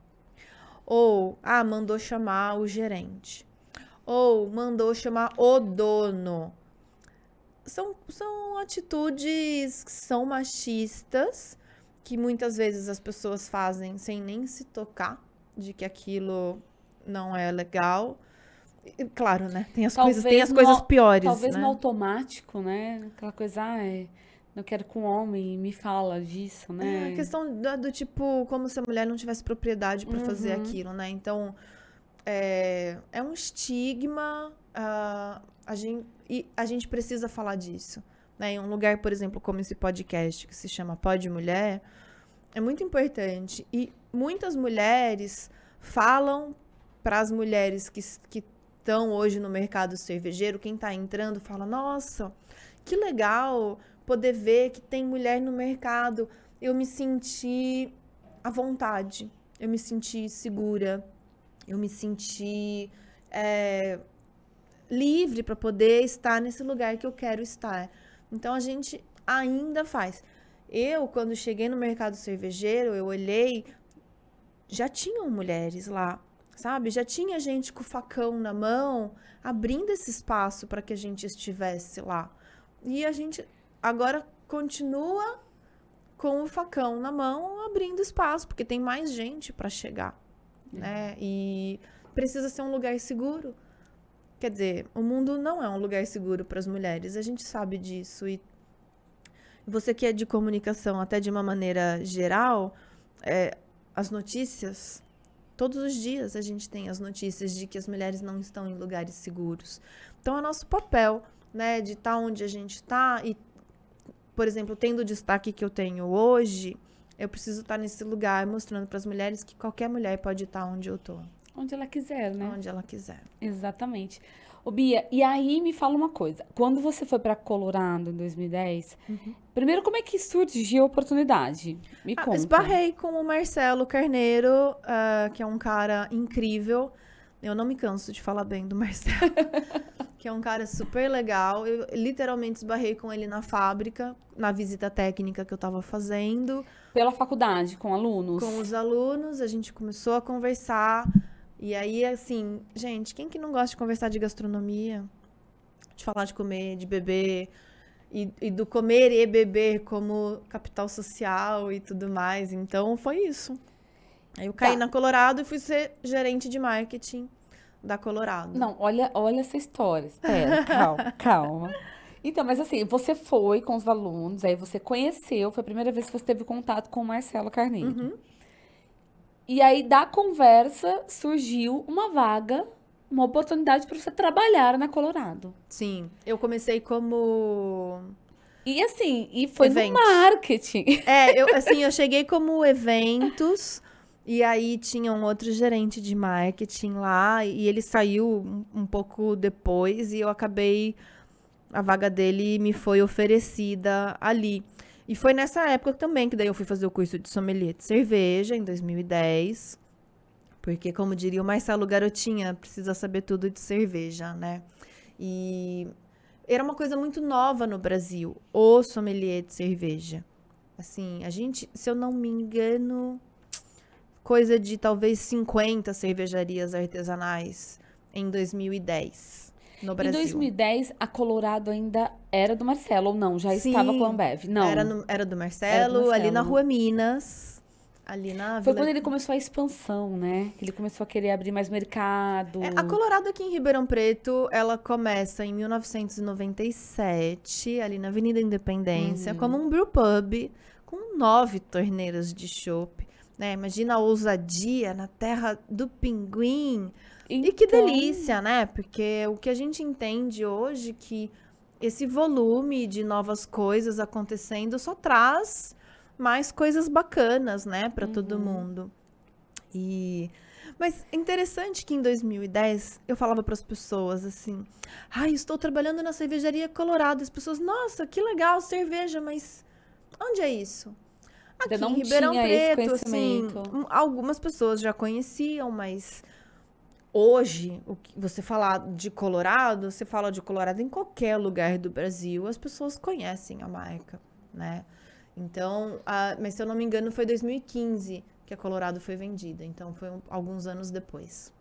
Ou, mandou chamar o gerente. Ou mandou chamar o dono. São atitudes que são machistas, que muitas vezes as pessoas fazem sem nem se tocar de que aquilo não é legal. E, claro, né? Tem as coisas piores. Talvez né? no automático, né? Aquela coisa, não quero com homem, me fala disso, né? A questão do tipo, como se a mulher não tivesse propriedade para fazer aquilo, né? Então, é um estigma, a gente precisa falar disso, né? Em um lugar, por exemplo, como esse podcast, que se chama Pod Mulher, é muito importante. E muitas mulheres falam para as mulheres que estão hoje no mercado cervejeiro, quem está entrando fala, nossa, que legal poder ver que tem mulher no mercado. Eu me senti à vontade, eu me senti segura, eu me senti livre para poder estar nesse lugar que eu quero estar. Então, a gente ainda faz. Eu, quando cheguei no mercado cervejeiro, eu olhei, já tinham mulheres lá, sabe? Já tinha gente com o facão na mão, abrindo esse espaço para que a gente estivesse lá. E a gente agora continua com o facão na mão, abrindo espaço, porque tem mais gente para chegar, né? E precisa ser um lugar seguro. Quer dizer, o mundo não é um lugar seguro para as mulheres, a gente sabe disso. E você que é de comunicação, até de uma maneira geral, as notícias, todos os dias a gente tem as notícias de que as mulheres não estão em lugares seguros. Então, é nosso papel, né, de estar onde a gente está e, por exemplo, tendo o destaque que eu tenho hoje, eu preciso estar nesse lugar mostrando para as mulheres que qualquer mulher pode estar onde eu tô. Onde ela quiser, né? Onde ela quiser. Exatamente. Ô, Bia, e aí me fala uma coisa. Quando você foi para Colorado em 2010, primeiro, como é que surgiu a oportunidade? Me conta. Esbarrei com o Marcelo Carneiro, que é um cara incrível. Eu não me canso de falar bem do Marcelo. Que é um cara super legal. Eu literalmente esbarrei com ele na fábrica, na visita técnica que eu tava fazendo. Pela faculdade, com alunos? Com os alunos, a gente começou a conversar. E aí, assim, gente, quem que não gosta de conversar de gastronomia? De falar de comer, de beber, e do comer e beber como capital social e tudo mais. Então, foi isso. Aí eu caí na Colorado e fui ser gerente de marketing da Colorado. Não, olha essa história. Espera, calma. Então, mas assim, você foi com os alunos, aí você conheceu, foi a primeira vez que você teve contato com o Marcelo Carneiro. E aí, da conversa, surgiu uma vaga, uma oportunidade para você trabalhar na Colorado. Sim, eu comecei como... E assim, foi eventos. no marketing. Eu cheguei como eventos, e aí tinha um outro gerente de marketing lá, e ele saiu um pouco depois, e eu acabei... A vaga dele me foi oferecida ali. E foi nessa época também que daí eu fui fazer o curso de sommelier de cerveja, em 2010. Porque, como diria o Marcelo Garotinha, precisa saber tudo de cerveja, né? E era uma coisa muito nova no Brasil, o sommelier de cerveja. Assim, a gente, se eu não me engano, coisa de talvez 50 cervejarias artesanais em 2010. No Brasil. Em 2010, a Colorado ainda era do Marcelo, ou não? Já Sim, estava com a Ambev? Não. Era do Marcelo, ali na Rua Minas. Ali na Foi Vila... quando ele começou a expansão, né? Que ele começou a querer abrir mais mercado. A Colorado aqui em Ribeirão Preto, ela começa em 1997, ali na Avenida Independência, como um brewpub com 9 torneiras de chopp. Né? Imagina a ousadia na terra do pinguim. Então... E que delícia, né? Porque o que a gente entende hoje que esse volume de novas coisas acontecendo só traz mais coisas bacanas, né, para todo mundo. Mas é interessante que em 2010 eu falava para as pessoas assim: estou trabalhando na cervejaria Colorado. As pessoas: nossa, que legal, cerveja, mas onde é isso? Aqui não em Ribeirão tinha Preto, esse assim, conhecimento. algumas pessoas já conheciam, mas hoje, o que você falar de Colorado, você fala de Colorado em qualquer lugar do Brasil, as pessoas conhecem a marca, né? Então, mas se eu não me engano, foi 2015 que a Colorado foi vendida. Então, foi alguns anos depois.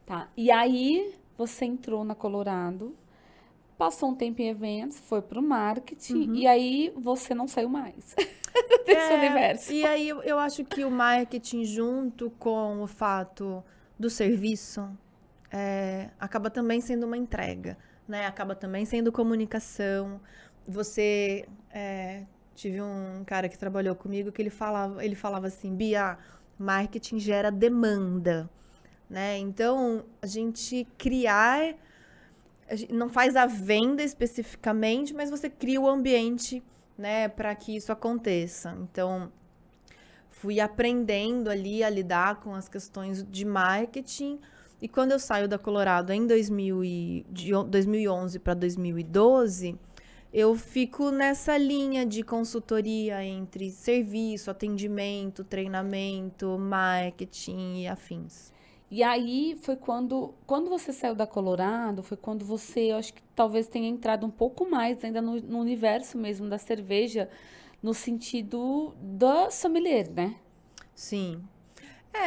Tá. E aí, você entrou na Colorado, passou um tempo em eventos, foi pro marketing, e aí você não saiu mais desse universo. E aí, eu acho que o marketing, junto com o fato do serviço, acaba também sendo uma entrega, né? Acaba também sendo comunicação. Você... Tive um cara que trabalhou comigo que ele falava assim: Bia, marketing gera demanda, né? Então, a gente não faz a venda especificamente, mas você cria o ambiente, né, para que isso aconteça. Então, fui aprendendo ali a lidar com as questões de marketing. E quando eu saio da Colorado em 2011 para 2012... eu fico nessa linha de consultoria entre serviço, atendimento, treinamento, marketing e afins. E aí foi quando você saiu da Colorado, foi quando você, eu acho que talvez tenha entrado um pouco mais ainda no universo mesmo da cerveja, no sentido da sommelier, né? Sim.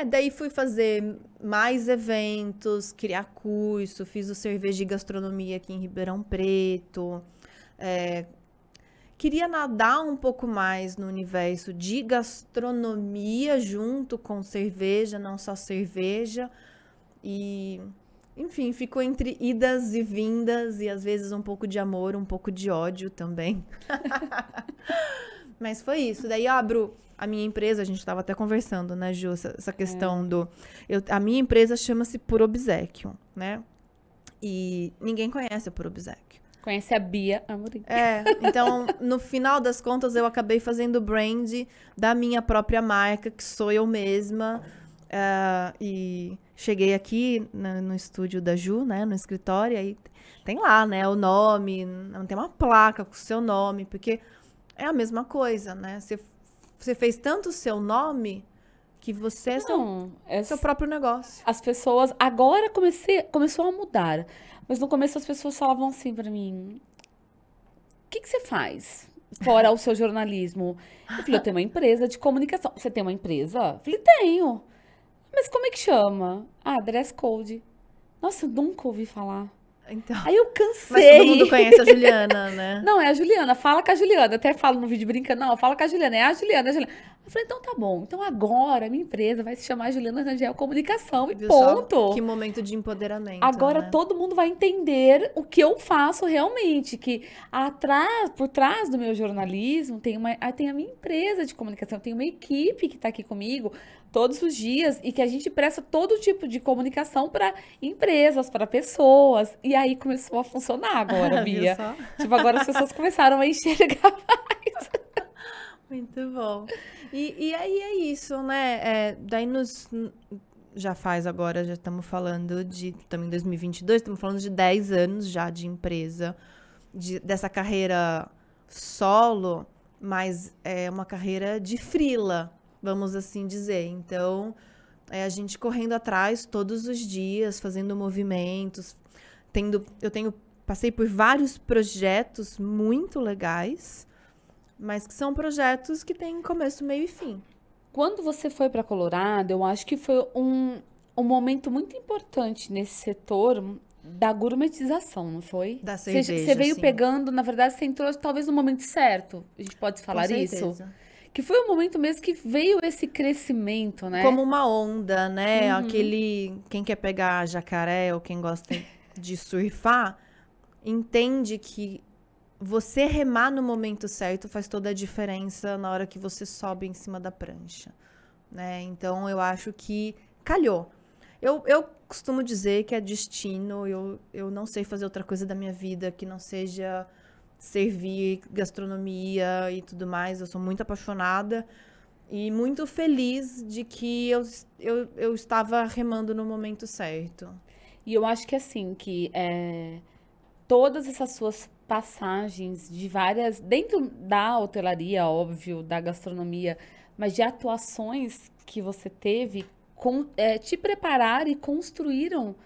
Daí fui fazer mais eventos, criar curso, fiz o cerveja de gastronomia aqui em Ribeirão Preto. É, queria nadar um pouco mais no universo de gastronomia junto com cerveja, não só cerveja. E, enfim, ficou entre idas e vindas e às vezes um pouco de amor, um pouco de ódio também. Mas foi isso. Daí eu abro a minha empresa, a gente estava até conversando, né, Ju, essa questão do... a minha empresa chama-se Por Obséquio, né? E ninguém conhece a Por Obséquio. Conhece a Bia Amorim. Então, no final das contas, eu acabei fazendo o brand da minha própria marca, que sou eu mesma. E cheguei aqui no estúdio da Ju, né, no escritório, aí tem lá, né, o nome, não tem uma placa com o seu nome, porque é a mesma coisa, né? Você fez tanto o seu nome que você é seu próprio negócio. As pessoas... Agora começou a mudar. Mas no começo as pessoas falavam assim pra mim... O que você faz fora o seu jornalismo? Eu falei, eu tenho uma empresa de comunicação. Você tem uma empresa? Eu falei, tenho. Mas como é que chama? Ah, Dress Code. Nossa, eu nunca ouvi falar. Então, aí eu cansei. Mas todo mundo conhece a Juliana, né? Não, é a Juliana. Fala com a Juliana. Até falo no vídeo brincando. Não, fala com a Juliana. É a Juliana, é a Juliana. Eu falei, então tá bom. Então agora a minha empresa vai se chamar Juliana Rangel Comunicação e Viu ponto. Só? Que momento de empoderamento. Agora né? todo mundo vai entender o que eu faço realmente. Que por trás do meu jornalismo tem a minha empresa de comunicação. Tem uma equipe que tá aqui comigo todos os dias e que a gente presta todo tipo de comunicação para empresas, para pessoas. E aí começou a funcionar agora, Bia. Tipo, agora as pessoas começaram a enxergar mais. Muito bom. E aí é isso, né? Daí já faz agora, já estamos falando estamos em 2022, estamos falando de 10 anos já de empresa, dessa carreira solo, mas é uma carreira de freela, vamos assim dizer. Então, a gente correndo atrás todos os dias, fazendo movimentos, passei por vários projetos muito legais, mas que são projetos que têm começo, meio e fim. Quando você foi para Colorado, eu acho que foi um momento muito importante nesse setor da gourmetização, não foi? Da cerveja, Você veio sim. pegando, na verdade, você entrou talvez no momento certo. A gente pode falar isso? Que foi o momento mesmo que veio esse crescimento, né? Como uma onda, né? Quem quer pegar jacaré ou quem gosta de surfar, entende que você remar no momento certo faz toda a diferença na hora que você sobe em cima da prancha, né? Então, eu acho que calhou. Eu costumo dizer que é destino, eu não sei fazer outra coisa da minha vida que não seja servir gastronomia e tudo mais. Eu sou muito apaixonada e muito feliz de que eu estava remando no momento certo. E eu acho que assim, que todas essas suas passagens de várias, dentro da hotelaria, óbvio, da gastronomia, mas de atuações que você teve, te prepararam e construíram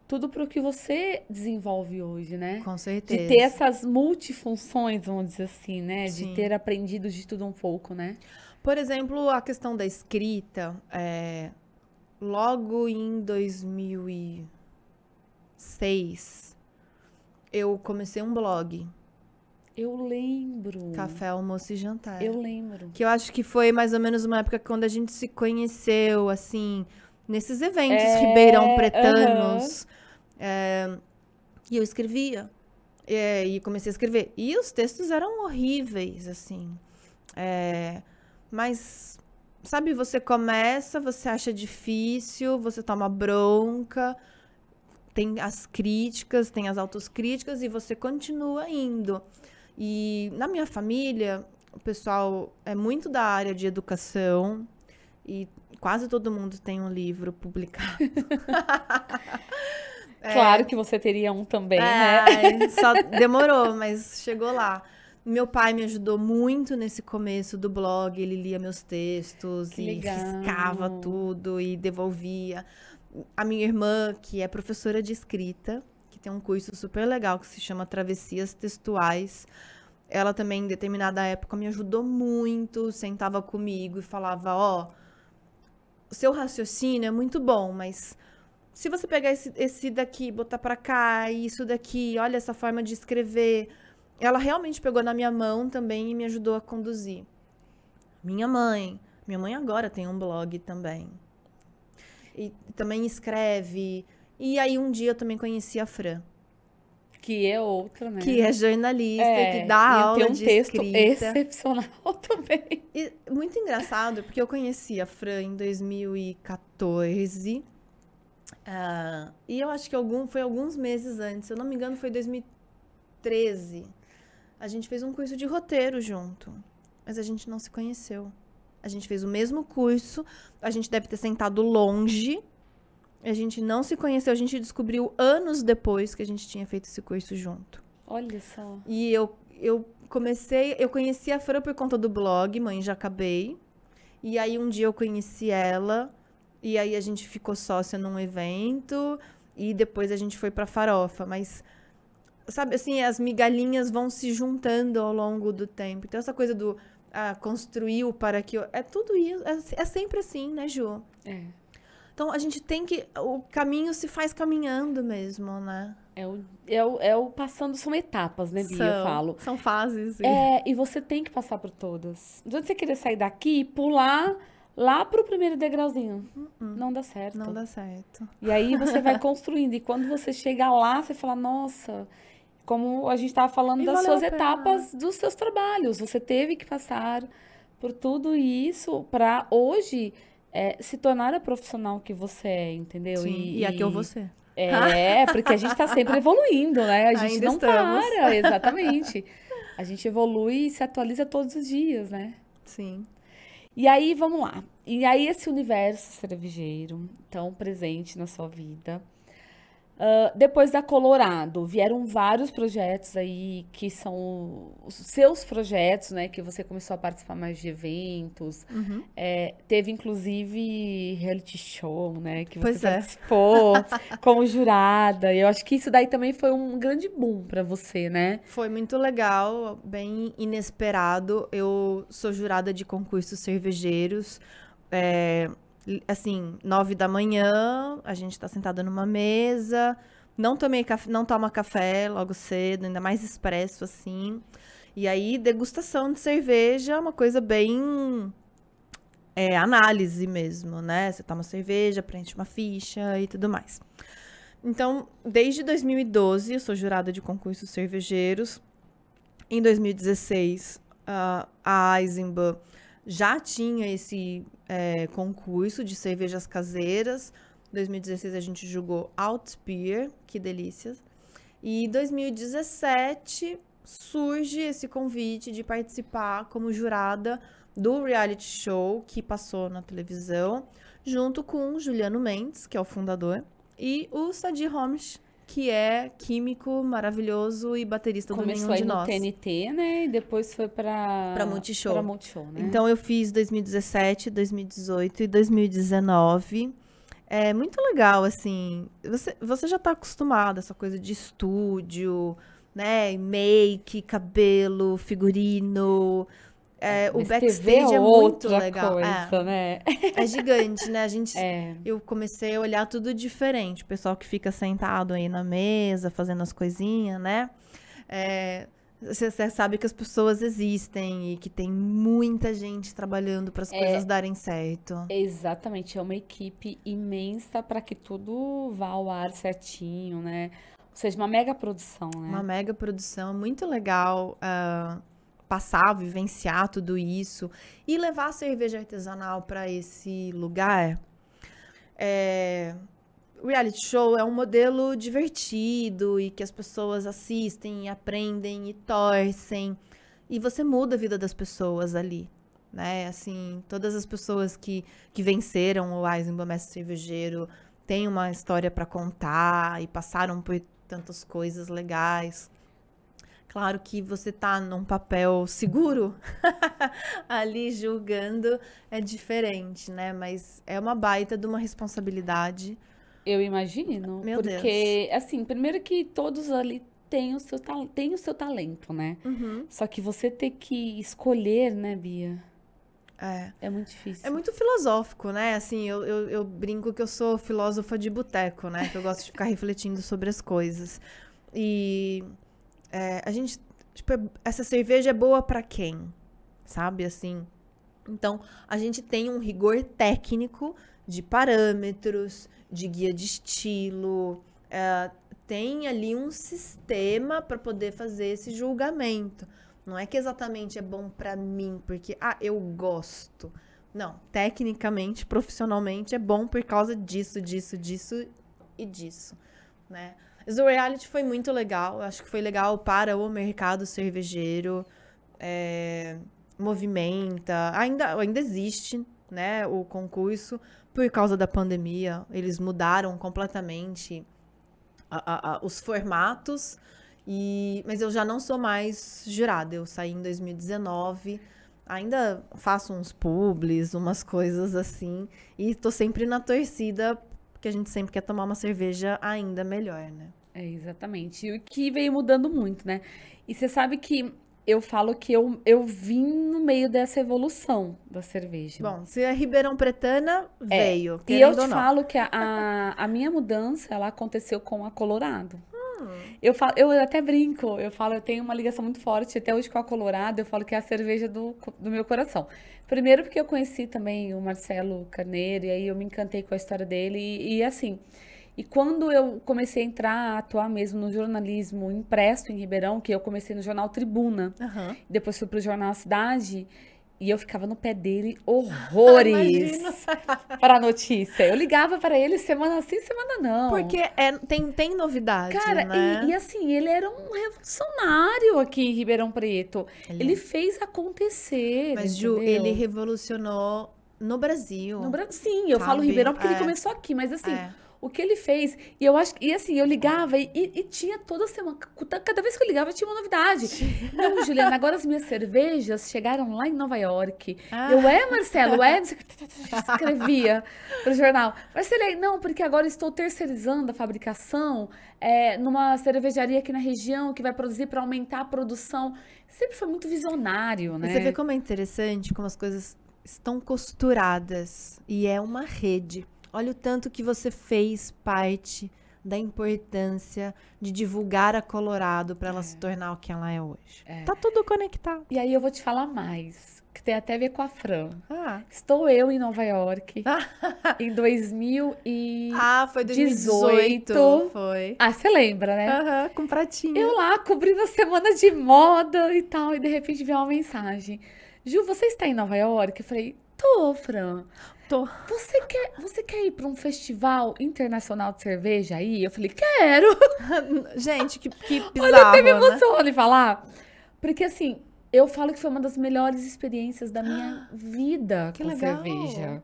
tudo para o que você desenvolve hoje, né? Com certeza. De ter essas multifunções, vamos dizer assim, né? Sim. De ter aprendido de tudo um pouco, né? Por exemplo, a questão da escrita, logo em 2006, eu comecei um blog. Eu lembro. Café, Almoço e Jantar. Eu lembro. Que eu acho que foi mais ou menos uma época quando a gente se conheceu, assim, nesses eventos ribeirão pretanos. E eu escrevia. E comecei a escrever. E os textos eram horríveis, assim. Mas, sabe, você começa, você acha difícil, você toma bronca, tem as críticas, tem as autocríticas e você continua indo. E na minha família, o pessoal é muito da área de educação e quase todo mundo tem um livro publicado. Claro que você teria um também, né? Só demorou, mas chegou lá. Meu pai me ajudou muito nesse começo do blog, ele lia meus textos e riscava tudo e devolvia. A minha irmã, que é professora de escrita, que tem um curso super legal que se chama Travessias Textuais, ela também, em determinada época, me ajudou muito, sentava comigo e falava, ó, o seu raciocínio é muito bom, mas se você pegar esse daqui, botar pra cá, e isso daqui, olha essa forma de escrever. Ela realmente pegou na minha mão também e me ajudou a conduzir. Minha mãe agora tem um blog também. E também escreve. E aí um dia eu também conheci a Fran. Que é outra, né? Que é jornalista, que dá aula de texto escrita. excepcional também. E muito engraçado, porque eu conheci a Fran em 2014. E eu acho que foi alguns meses antes. Se eu não me engano, foi 2013. A gente fez um curso de roteiro junto. Mas a gente não se conheceu. A gente fez o mesmo curso. A gente deve ter sentado longe. A gente não se conheceu. A gente descobriu anos depois que a gente tinha feito esse curso junto. Olha só. E eu conheci a Fran por conta do blog, Mãe Já Acabei. E aí um dia eu conheci ela. E aí a gente ficou sócia num evento. E depois a gente foi pra Farofa. Mas, sabe, assim, as migalhinhas vão se juntando ao longo do tempo. Então essa coisa do construiu para que... É tudo isso. É sempre assim, né, Ju? É. Então, a gente tem que... O caminho se faz caminhando mesmo, né? Passando, são etapas, né, Bia? Eu falo. São fases. Sim. E você tem que passar por todas. Não adianta você querer sair daqui e pular lá pro primeiro degrauzinho. Não dá certo. Não dá certo. E aí você vai construindo. E quando você chega lá, você fala, nossa... Como a gente estava falando das suas etapas dos seus trabalhos. Você teve que passar por tudo isso para hoje... se tornar a profissional que você é, entendeu? Sim, e a que eu vou ser. Porque a gente está sempre evoluindo, né? A gente Ainda não estamos. para, exatamente. A gente evolui e se atualiza todos os dias, né? Sim. E aí, vamos lá. E aí, esse universo cervejeiro, tão presente na sua vida... depois da Colorado, vieram vários projetos aí que são os seus projetos, né? Que você começou a participar mais de eventos. Teve, inclusive, reality show, né? Que você participou como jurada. Eu acho que isso daí também foi um grande boom para você, né? Foi muito legal, bem inesperado. Eu sou jurada de concursos cervejeiros. Assim, 9 da manhã, a gente tá sentada numa mesa, não toma café logo cedo, ainda mais expresso, assim. E aí, degustação de cerveja é uma coisa bem análise mesmo, né? Você toma cerveja, preenche uma ficha e tudo mais. Então, desde 2012, eu sou jurada de concursos cervejeiros. Em 2016, a Eisenbahn já tinha esse concurso de cervejas caseiras. Em 2016 a gente julgou Altbier, que delícias. E em 2017 surge esse convite de participar como jurada do reality show que passou na televisão, junto com o Juliano Mendes, que é o fundador, e o Sadi Homes, que é químico maravilhoso e baterista do Nenhum de Nós. Começou aí no TNT, né? E depois foi para Multishow. Para Multishow, né? Então, eu fiz 2017, 2018 e 2019. É muito legal, assim. Você já tá acostumado a essa coisa de estúdio, né? Make, cabelo, figurino. O backstage é muito legal. Coisa, né? É gigante, né? Eu comecei a olhar tudo diferente. O pessoal que fica sentado aí na mesa, fazendo as coisinhas, né? Você sabe que as pessoas existem e que tem muita gente trabalhando para as coisas darem certo. Exatamente, é uma equipe imensa para que tudo vá ao ar certinho, né? Ou seja, uma mega produção, né? Uma mega produção, muito legal passar, vivenciar tudo isso e levar a cerveja artesanal para esse lugar. O reality show é um modelo divertido e que as pessoas assistem, e aprendem e torcem. E você muda a vida das pessoas ali, né? Assim, todas as pessoas que venceram o Eisenbahn Mestre Cervejeiro têm uma história para contar e passaram por tantas coisas legais. Claro que você tá num papel seguro ali julgando é diferente, né? Mas é uma baita de uma responsabilidade. Eu imagino. Meu Porque, assim, primeiro que todos ali têm o seu talento, né? Uhum. Só que você ter que escolher, né, Bia? É. É muito É difícil. muito filosófico, né? Assim, eu brinco que eu sou filósofa de boteco, né? Que eu gosto de ficar refletindo sobre as coisas. E a gente, tipo, essa cerveja é boa pra quem? Sabe, assim? Então, a gente tem um rigor técnico de parâmetros, de guia de estilo, tem ali um sistema para poder fazer esse julgamento. Não é que exatamente é bom para mim, porque, eu gosto. Não, tecnicamente, profissionalmente, é bom por causa disso, disso, disso e disso, né? Mas o reality foi muito legal, eu acho que foi legal para o mercado cervejeiro, movimenta, ainda existe, né, o concurso, por causa da pandemia, eles mudaram completamente os formatos, mas eu já não sou mais jurada, eu saí em 2019, ainda faço uns publis, umas coisas assim, e tô sempre na torcida, porque a gente sempre quer tomar uma cerveja ainda melhor, né? É, exatamente. E o que veio mudando muito, né? E você sabe que eu falo que eu vim no meio dessa evolução da cerveja. Bom, se a Ribeirão Pretana veio, E eu querendo te ou não. falo que a minha mudança, ela aconteceu com a Colorado. Eu até brinco, eu tenho uma ligação muito forte até hoje com a Colorado, eu falo que é a cerveja do meu coração. Primeiro porque eu conheci também o Marcelo Carneiro, e aí eu me encantei com a história dele, e assim, e quando eu comecei a entrar, a atuar mesmo no jornalismo impresso em Ribeirão, que eu comecei no jornal Tribuna, Aham. depois fui pro jornal Cidade, e eu ficava no pé dele horrores Imagino. para a notícia. Eu ligava para ele semana sim, semana não. Porque tem novidade, Cara, né? e assim, ele era um revolucionário aqui em Ribeirão Preto. Ele é. fez acontecer, Mas, Ju, entendeu? ele revolucionou no Brasil. No Brasil, sim, eu falo Sabe? Ribeirão porque ele É. começou aqui, mas assim, É. o que ele fez, e eu acho, e assim, eu ligava e tinha toda semana, cada vez que eu ligava tinha uma novidade. Não, Juliana, agora as minhas cervejas chegaram lá em Nova York. Ah. Marcelo, não sei o que, escrevia pro jornal. Marcelo, não, porque agora estou terceirizando a fabricação numa cervejaria aqui na região que vai produzir para aumentar a produção. Sempre foi muito visionário, né? Você vê como é interessante, como as coisas estão costuradas. E é uma rede. Olha o tanto que você fez parte da importância de divulgar a Colorado para ela se tornar o que ela é hoje. Tá tudo conectado. E aí eu vou te falar mais, que tem até a ver com a Fran. Ah. Estou eu em Nova York em 2018. Foi 2018. Foi. Ah, você lembra, né? Aham, com pratinho. Eu lá cobrindo a semana de moda e tal, e de repente veio uma mensagem. Ju, você está em Nova York? Eu falei, tô, Fran. Tô. Você quer ir para um festival internacional de cerveja aí? Eu falei, quero. Gente, que bizarro, Olha, eu até me né? emociono em falar. Porque assim, eu falo que foi uma das melhores experiências da minha vida Que com legal. cerveja.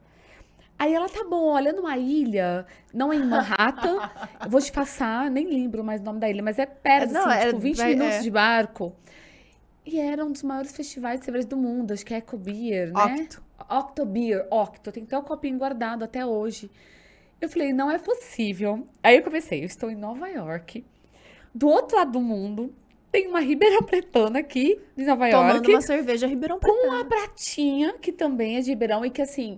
Aí ela, tá bom, olha numa ilha, não é em Manhattan, eu vou te passar, nem lembro mais o nome da ilha, mas é perto, Não, assim, tipo 20 vai- minutos de barco. E era um dos maiores festivais de cerveja do mundo, acho que é Eco Beer, né? Octo. Octobeer, Octo, tem até o copinho guardado até hoje. Eu falei, não é possível. Aí eu comecei, eu estou em Nova York, do outro lado do mundo, tem uma Ribeirão Pretana aqui, de Nova Tomando York, uma cerveja Ribeirão com Pretana. uma pratinha, que também é de Ribeirão, e que assim,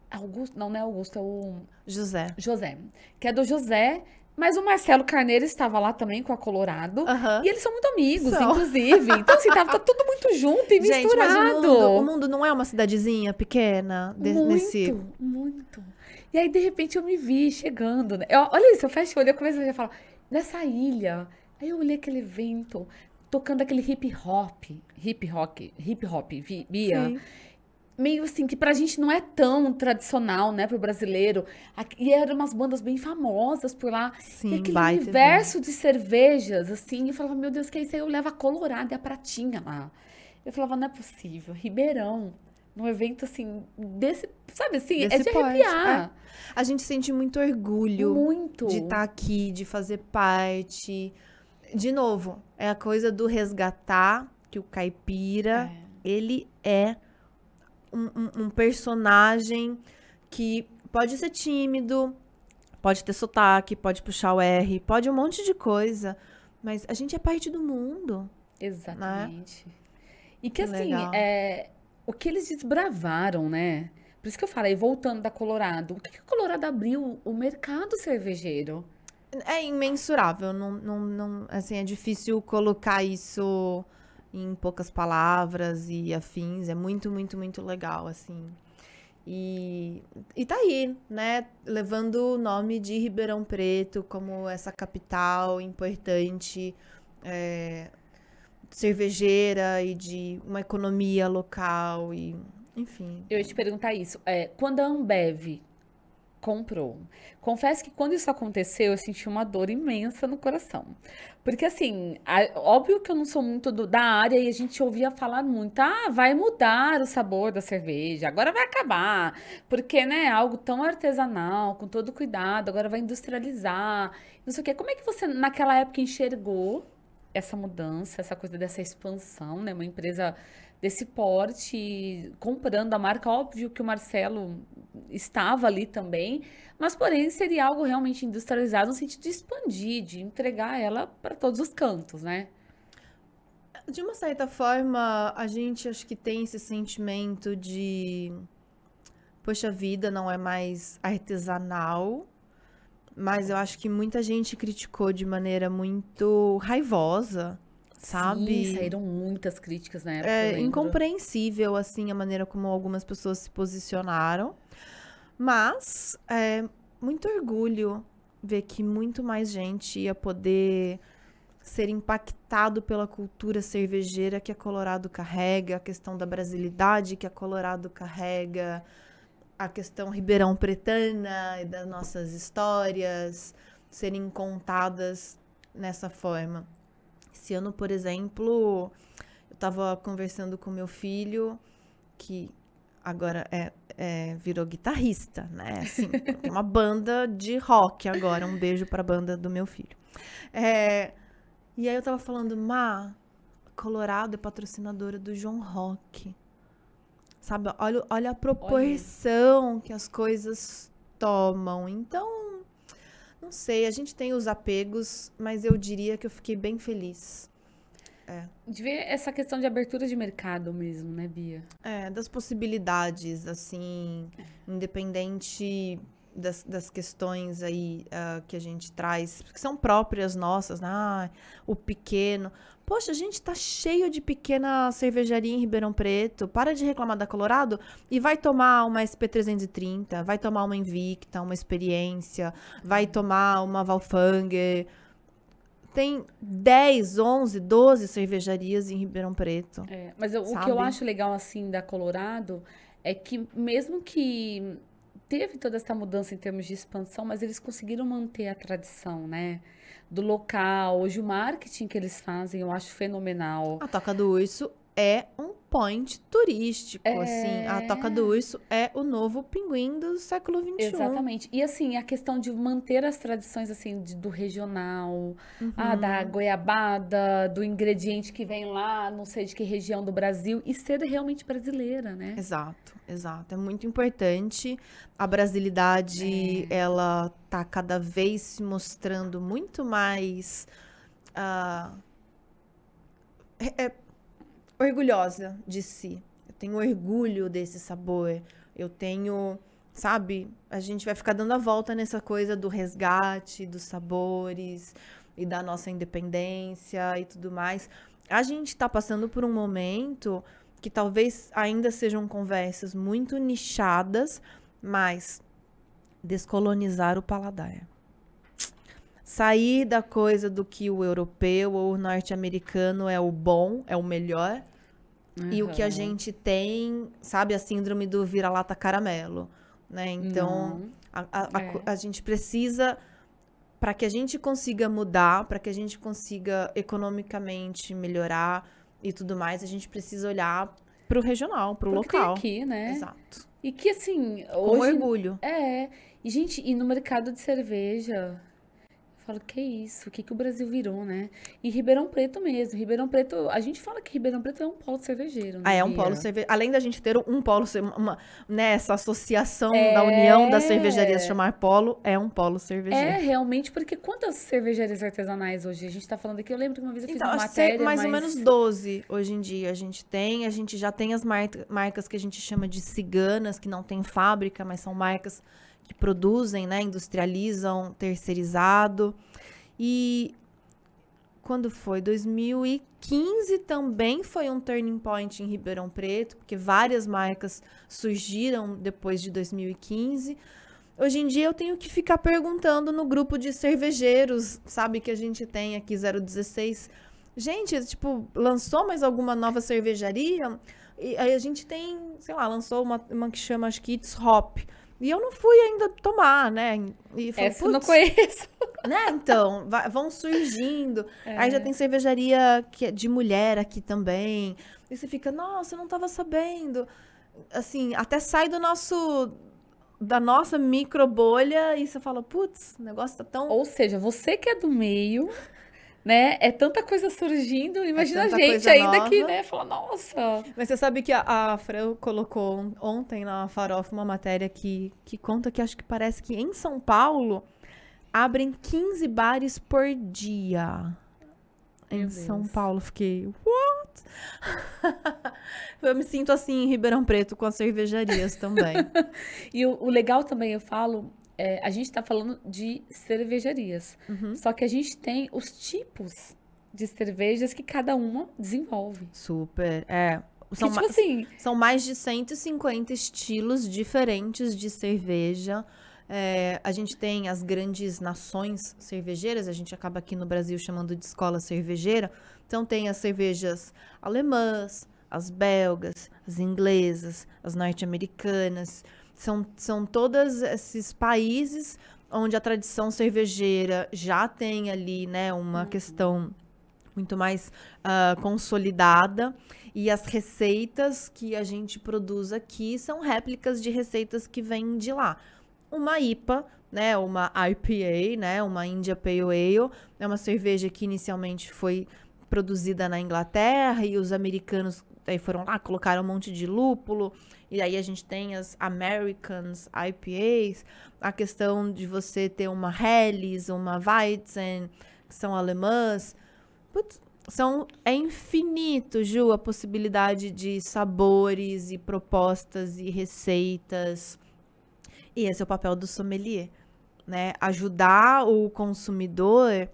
Augusto, não é Augusto, é o José. José, que é do José, mas o Marcelo Carneiro estava lá também com a Colorado, Aham. e eles são muito amigos, São. inclusive. Então, assim, tá tudo muito junto e Gente, mas misturado. o mundo não é uma cidadezinha pequena nesse... Muito. E aí, de repente, eu me vi chegando, né? Olha isso, eu fecho o olho, eu comecei a falar, nessa ilha. Aí eu olhei aquele evento, tocando aquele hip hop, Bia. Sim. Meio assim, que pra gente não é tão tradicional, né, pro brasileiro. E eram umas bandas bem famosas por lá. Sim, e aquele baita universo de cervejas, assim, eu falava, meu Deus, que é isso aí? Eu levo a Colorado e a pratinha lá. Eu falava, não é possível, Ribeirão, num evento assim, desse, sabe assim, é Desse de porte, arrepiar. A gente sente muito orgulho Muito. de estar aqui, de fazer parte. De novo, é a coisa do resgatar que o caipira, ele é um personagem que pode ser tímido, Pode ter sotaque, pode puxar o R, pode um monte de coisa. Mas a gente é parte do mundo. Exatamente. Né? E que assim, legal. o que eles desbravaram, né? Por isso que eu falei, voltando da Colorado, o que a Colorado abriu o mercado cervejeiro? É imensurável. Assim, é difícil colocar isso em poucas palavras e afins. É muito, muito, muito legal, assim. E tá aí, né? Levando o nome de Ribeirão Preto como essa capital importante, cervejeira e de uma economia local e, enfim. Eu ia te perguntar isso. Quando a Ambev comprou, confesso que quando isso aconteceu, eu senti uma dor imensa no coração. Porque, assim, óbvio que eu não sou muito da área e a gente ouvia falar muito, vai mudar o sabor da cerveja, agora vai acabar, porque, né, algo tão artesanal, com todo cuidado, agora vai industrializar, não sei o quê. Como é que você, naquela época, enxergou essa mudança, essa coisa dessa expansão, né? Uma empresa desse porte, comprando a marca. Óbvio que o Marcelo estava ali também, mas porém seria algo realmente industrializado no sentido de expandir, de entregar ela para todos os cantos, né? De uma certa forma, a gente acho que tem esse sentimento de, poxa vida, não é mais artesanal, mas eu acho que muita gente criticou de maneira muito raivosa, sabe? Sim, saíram muitas críticas na época, eu É lembro. incompreensível, assim, a maneira como algumas pessoas se posicionaram. Mas é muito orgulho ver que muito mais gente ia poder ser impactado pela cultura cervejeira que a Colorado carrega, a questão da brasilidade que a Colorado carrega, a questão ribeirão pretana e das nossas histórias serem contadas nessa forma. Esse ano, por exemplo, eu estava conversando com meu filho, que agora virou guitarrista, né? Assim, tem uma banda de rock agora. Um beijo pra banda do meu filho. E aí eu tava falando, Colorado é patrocinadora do João Rock. Sabe? Olha a proporção que as coisas tomam. Então, não sei, a gente tem os apegos, mas eu diria que eu fiquei bem feliz. De ver essa questão de abertura de mercado mesmo, né, Bia? Das possibilidades, assim, independente das questões aí que a gente traz, que são próprias nossas, né? O pequeno. Poxa, a gente tá cheio de pequena cervejaria em Ribeirão Preto. Para de reclamar da Colorado e vai tomar uma SP330, vai tomar uma Invicta, uma Experiência, vai tomar uma Valfanger. Tem 10, 11, 12 cervejarias em Ribeirão Preto. Mas o que eu acho legal, assim, da Colorado é que mesmo que teve toda essa mudança em termos de expansão, mas eles conseguiram manter a tradição, né? Do local. Hoje o marketing que eles fazem eu acho fenomenal. A Toca do Urso é um point turístico, assim. A Toca do Urso é o novo pinguim do século XXI. Exatamente. E, assim, a questão de manter as tradições, assim, do regional, da goiabada, do ingrediente que vem lá, não sei de que região do Brasil, e ser realmente brasileira, né? Exato, exato. É muito importante. A brasilidade, ela tá cada vez se mostrando muito mais orgulhosa de si. Eu tenho orgulho desse sabor. Eu tenho, sabe? A gente vai ficar dando a volta nessa coisa do resgate, dos sabores e da nossa independência e tudo mais. A gente tá passando por um momento que talvez ainda sejam conversas muito nichadas, mas descolonizar o paladar. Sair da coisa do que o europeu ou o norte-americano é o bom, é o melhor. E o que a gente tem, sabe, a síndrome do vira-lata caramelo, né? Então, a gente precisa, para que a gente consiga mudar, para que a gente consiga economicamente melhorar e tudo mais, a gente precisa olhar pro regional, pro local. Tem aqui, né? Exato. E que, assim, com hoje... orgulho. E, gente, e no mercado de cerveja... falo, que isso? O que que o Brasil virou, né? E Ribeirão Preto mesmo. Ribeirão Preto, a gente fala que Ribeirão Preto é um polo cervejeiro, né, É um polo Bia? cervejeiro. Além da gente ter um polo, né, essa associação da união das cervejarias É, chamar polo, é um polo é cervejeiro. realmente, porque quantas cervejarias artesanais hoje? A gente tá falando aqui, eu lembro que uma vez eu fiz Então, uma acho que matéria, mais ou menos mas 12 hoje em dia a gente tem. A gente já tem as marcas que a gente chama de ciganas, que não tem fábrica, mas são marcas que produzem, né, industrializam, terceirizado. E quando foi? 2015 também foi um turning point em Ribeirão Preto, porque várias marcas surgiram depois de 2015. Hoje em dia eu tenho que ficar perguntando no grupo de cervejeiros, sabe, que a gente tem aqui 016. Gente, tipo, lançou mais alguma nova cervejaria? E aí a gente tem, sei lá, lançou uma que chama, acho que It's Hop. E eu não fui ainda tomar, né? E falei, essa eu não putz, conheço. né? Então, vão surgindo. Aí já tem cervejaria que é de mulher aqui também. E você fica, nossa, eu não tava sabendo. Assim, até sai da nossa micro bolha e você fala, putz, o negócio tá tão. Ou seja, você que é do meio, né? É tanta coisa surgindo, É imagina a tanta gente coisa ainda que, nova. né? Fala, nossa. Mas você sabe que a Fran colocou ontem na Farofa uma matéria que conta que acho que parece que em São Paulo abrem 15 bares por dia. Meu Em São Deus. Paulo, fiquei, what? Eu me sinto assim em Ribeirão Preto com as cervejarias também. E o legal também, eu falo, a gente tá falando de cervejarias. Só que a gente tem os tipos de cervejas que cada uma desenvolve. Super, é. Que, tipo assim, São mais de 150 estilos diferentes de cerveja. É, a gente tem as grandes nações cervejeiras, a gente acaba aqui no Brasil chamando de escola cervejeira. Então tem as cervejas alemãs, as belgas, as inglesas, as norte-americanas. São todos esses países onde a tradição cervejeira já tem ali, né, uma questão muito mais consolidada. E as receitas que a gente produz aqui são réplicas de receitas que vêm de lá. Uma IPA, né, uma IPA, né, uma India Pale Ale, é uma cerveja que inicialmente foi produzida na Inglaterra e os americanos aí foram lá, colocaram um monte de lúpulo, e aí a gente tem as Americans IPAs, a questão de você ter uma Helles, uma Weizen, que são alemãs. Putz, é infinito, Ju, a possibilidade de sabores e propostas e receitas. E esse é o papel do sommelier, né? Ajudar o consumidor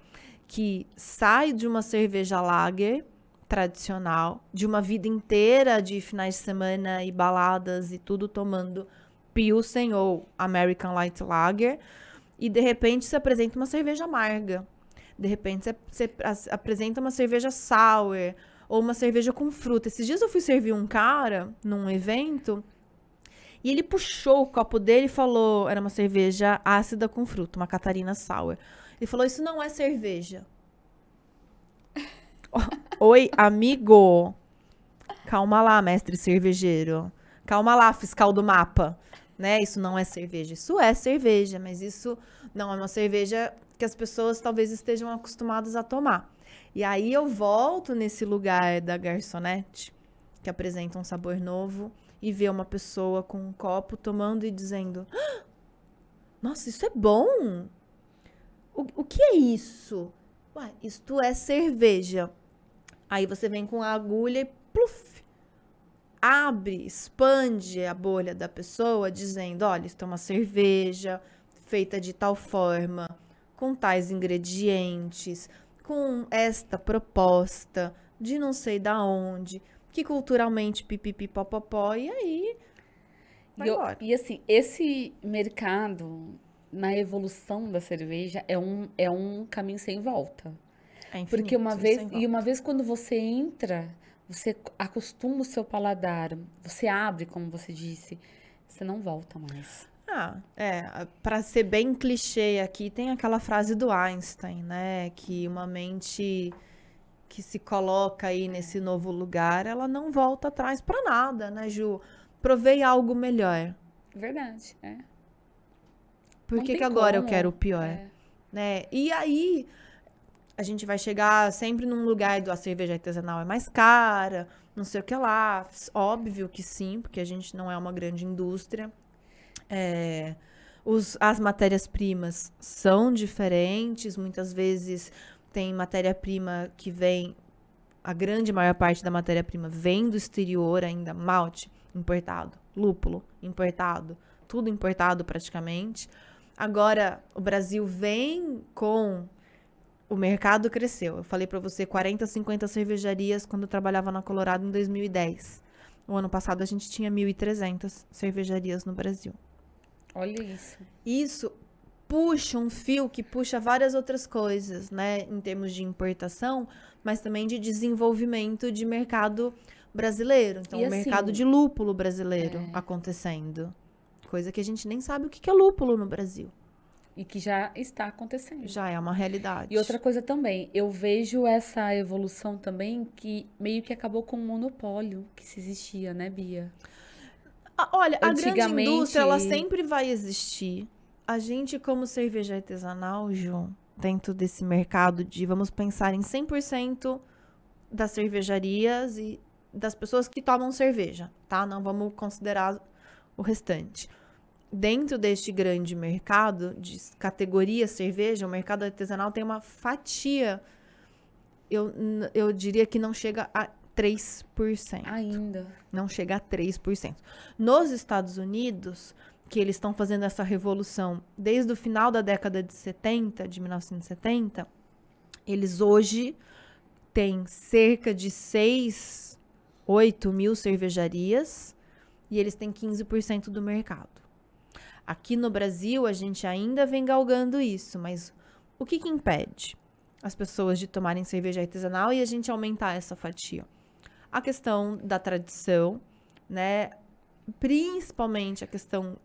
que sai de uma cerveja lager tradicional, de uma vida inteira de finais de semana e baladas e tudo tomando Pilsen ou American Light Lager, e de repente se apresenta uma cerveja amarga. De repente você apresenta uma cerveja sour ou uma cerveja com fruta. Esses dias eu fui servir um cara num evento e ele puxou o copo dele e falou, era uma cerveja ácida com fruta, uma Catarina Sour. Ele falou, isso não é cerveja. Oi, amigo. Calma lá, mestre cervejeiro. Calma lá, fiscal do mapa. Né? Isso não é cerveja. Isso é cerveja, mas isso não é uma cerveja que as pessoas talvez estejam acostumadas a tomar. E aí eu volto nesse lugar da garçonete, que apresenta um sabor novo, e vê uma pessoa com um copo tomando e dizendo, ah, nossa, isso é bom. O que é isso? Ué, isto é cerveja. Aí você vem com a agulha e pluf, abre, expande a bolha da pessoa, dizendo, olha, isso é uma cerveja feita de tal forma, com tais ingredientes, com esta proposta de não sei da onde, que culturalmente pipipipopopó, e aí vai embora. e assim, esse mercado, na evolução da cerveja, é um caminho sem volta. É infinito, Porque sem volta. uma vez quando você entra, você acostuma o seu paladar, você abre, como você disse, você não volta mais. Para ser bem clichê aqui, tem aquela frase do Einstein, né? Que uma mente que se coloca aí nesse novo lugar, ela não volta atrás para nada, né, Ju? Provei algo melhor. Verdade, é. Por Não que tem que agora eu como, quero o pior? é. né? E aí a gente vai chegar sempre num lugar a cerveja artesanal é mais cara, não sei o que lá. Óbvio que sim, porque a gente não é uma grande indústria. As matérias-primas são diferentes, muitas vezes tem matéria-prima que vem, a grande maior parte da matéria-prima vem do exterior ainda, malte importado, lúpulo importado, tudo importado praticamente. Agora, o Brasil vem com... O mercado cresceu. Eu falei pra você 40, 50 cervejarias quando eu trabalhava na Colorado em 2010. O ano passado a gente tinha 1.300 cervejarias no Brasil. Olha isso. Isso puxa um fio que puxa várias outras coisas, né? Em termos de importação, mas também de desenvolvimento de mercado brasileiro. Então, o mercado de lúpulo brasileiro acontecendo. Coisa que a gente nem sabe o que é lúpulo no Brasil. E que já está acontecendo. Já é uma realidade. E outra coisa também, eu vejo essa evolução também que meio que acabou com o monopólio que se existia, né, Bia? Olha, a grande indústria, ela sempre vai existir. A gente, como cerveja artesanal, Ju, dentro desse mercado de, vamos pensar em 100% das cervejarias e das pessoas que tomam cerveja, tá? Não vamos considerar o restante. Dentro deste grande mercado de categoria cerveja, o mercado artesanal tem uma fatia, eu diria que não chega a 3%. Ainda. Não chega a 3%. Nos Estados Unidos, que eles estão fazendo essa revolução desde o final da década de 70, de 1970, eles hoje têm cerca de 6, 8 mil cervejarias e eles têm 15% do mercado. Aqui no Brasil, a gente ainda vem galgando isso, mas o que impede as pessoas de tomarem cerveja artesanal e a gente aumentar essa fatia? A questão da tradição, né? Principalmente a questão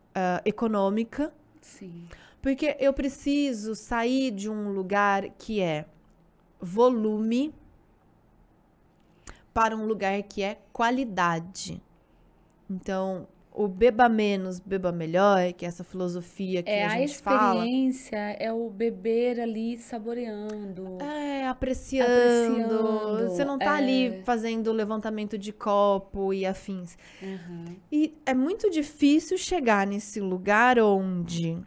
econômica. Sim. Porque eu preciso sair de um lugar que é volume para um lugar que é qualidade. Então, o beba menos, beba melhor, que é essa filosofia que a gente fala. A experiência é o beber ali saboreando. Apreciando. Você não tá ali fazendo levantamento de copo e afins. Uhum. E é muito difícil chegar nesse lugar onde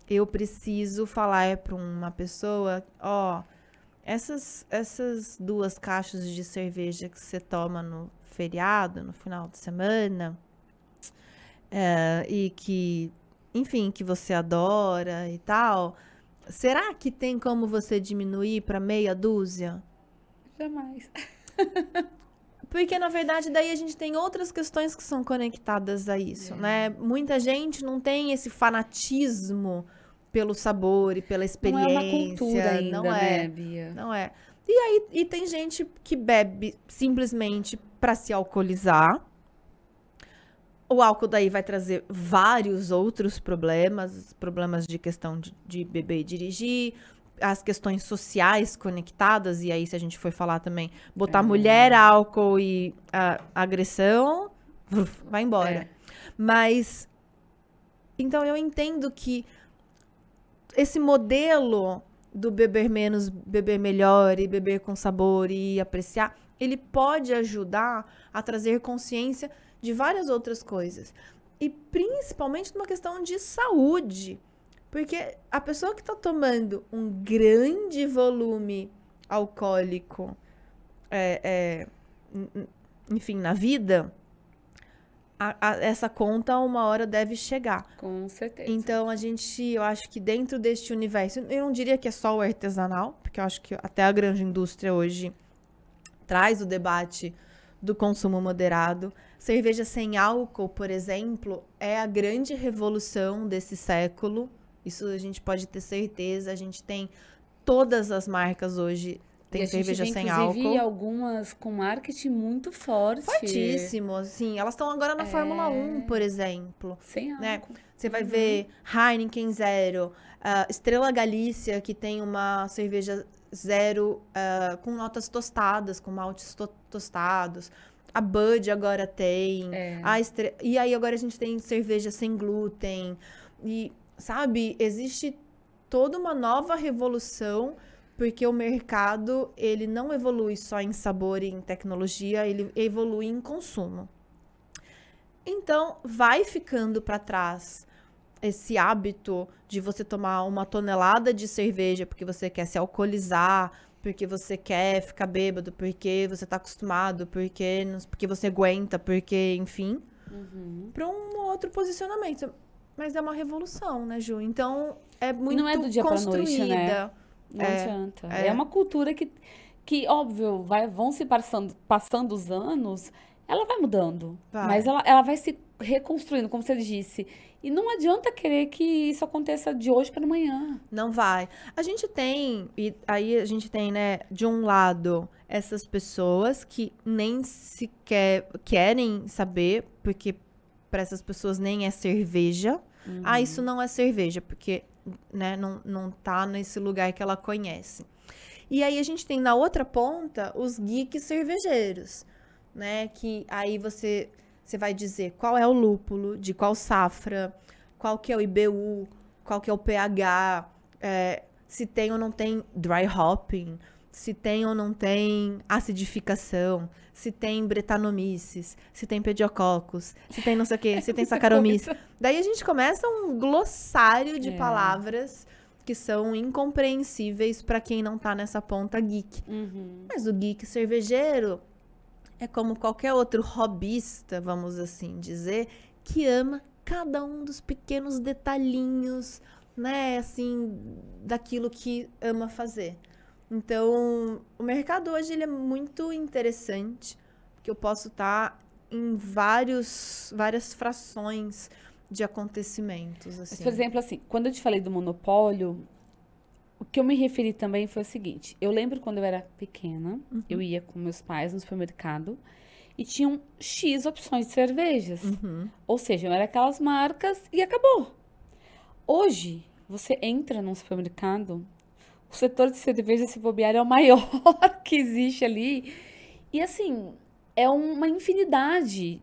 eu preciso falar para uma pessoa, essas 2 caixas de cerveja que você toma no feriado, no final de semana, e que, enfim, que você adora e tal, será que tem como você diminuir para meia dúzia? Jamais. Porque, na verdade, daí a gente tem outras questões que são conectadas a isso, né? Muita gente não tem esse fanatismo pelo sabor e pela experiência. Não é uma cultura ainda, né, Bia? Não é. E aí tem gente que bebe simplesmente para se alcoolizar. O álcool daí vai trazer vários outros problemas de questão de beber e dirigir, as questões sociais conectadas, e aí se a gente for falar também, botar mulher, álcool e agressão, vai embora. Mas, então eu entendo que esse modelo do beber menos, beber melhor e beber com sabor e apreciar, ele pode ajudar a trazer consciência de várias outras coisas. E principalmente numa questão de saúde. Porque a pessoa que está tomando um grande volume alcoólico, enfim, na vida, essa conta uma hora deve chegar. Com certeza. Então, eu acho que dentro deste universo, eu não diria que é só o artesanal, porque eu acho que até a grande indústria hoje traz o debate do consumo moderado. Cerveja sem álcool, por exemplo, é a grande revolução desse século. Isso a gente pode ter certeza. A gente tem todas as marcas hoje. Tem cerveja sem álcool. Inclusive, algumas com marketing muito forte. Fortíssimo, assim. Elas estão agora na Fórmula 1, por exemplo. Sem álcool. Né? Você vai ver Heineken Zero, Estrela Galícia, que tem uma cerveja zero com notas tostadas, com maltes tostados. A Bud agora tem. E aí agora a gente tem cerveja sem glúten. E, sabe, existe toda uma nova revolução, porque o mercado, ele não evolui só em sabor e em tecnologia, ele evolui em consumo. Então, vai ficando para trás esse hábito de você tomar uma tonelada de cerveja porque você quer se alcoolizar, porque você quer ficar bêbado, porque você tá acostumado, porque você aguenta, porque, enfim, para um outro posicionamento. Mas é uma revolução, né, Ju? Então, é muito Não é do dia pra noite, né? construída. Não adianta. É uma cultura que óbvio, vão se passando os anos, ela vai mudando. Vai. Mas ela vai se reconstruindo, como você disse. E não adianta querer que isso aconteça de hoje para amanhã. Não vai. A gente tem, e aí a gente tem, né, de um lado, essas pessoas que nem sequer querem saber, porque para essas pessoas nem é cerveja. Ah, isso não é cerveja, porque, né, não tá nesse lugar que ela conhece. E aí a gente tem na outra ponta os geeks cervejeiros, né, que aí você vai dizer qual é o lúpulo, de qual safra, qual que é o IBU, qual que é o pH, se tem ou não tem dry hopping, se tem ou não tem acidificação, se tem bretanomices, se tem pediococcus, se tem não sei o quê, se tem saccharomyces. Daí a gente começa um glossário de palavras que são incompreensíveis para quem não tá nessa ponta geek. Mas o geek cervejeiro é como qualquer outro hobbyista, vamos assim dizer, que ama cada um dos pequenos detalhinhos, né, assim, daquilo que ama fazer. Então, o mercado hoje ele é muito interessante, porque eu posso estar em várias frações de acontecimentos, assim. Mas, por exemplo, assim, quando eu te falei do monopólio, o que eu me referi também foi o seguinte. Eu lembro quando eu era pequena, eu ia com meus pais no supermercado e tinham X opções de cervejas. Ou seja, eram aquelas marcas e acabou. Hoje, você entra num supermercado, o setor de cerveja, se bobear, é o maior que existe ali. E assim, é uma infinidade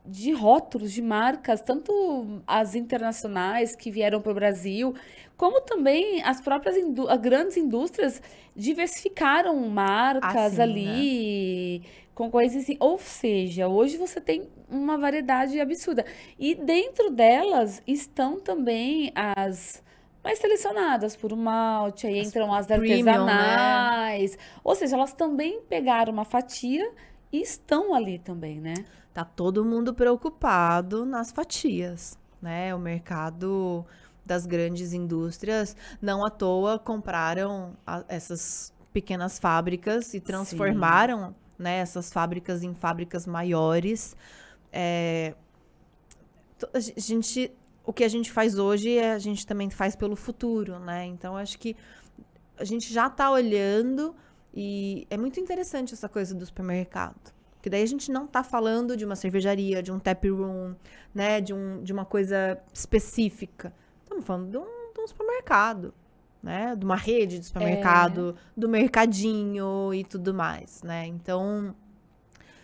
de rótulos, de marcas, tanto as internacionais que vieram para o Brasil, como também as próprias grandes indústrias diversificaram marcas Assim, ali, com coisas assim. Ou seja, hoje você tem uma variedade absurda. E dentro delas estão também as mais selecionadas por um malte, aí entram as premium, artesanais. Ou seja, elas também pegaram uma fatia e estão ali também, né? Tá todo mundo preocupado nas fatias, né? O mercado das grandes indústrias, não à toa, compraram essas pequenas fábricas e transformaram, né, essas fábricas em fábricas maiores. O que a gente faz hoje, a gente também faz pelo futuro, né? Então, acho que a gente já tá olhando e é muito interessante essa coisa do supermercado. Porque daí a gente não tá falando de uma cervejaria, de um tap room, né? De uma coisa específica. Estamos falando de um supermercado, né? De uma rede de supermercado, do mercadinho e tudo mais, né? Então,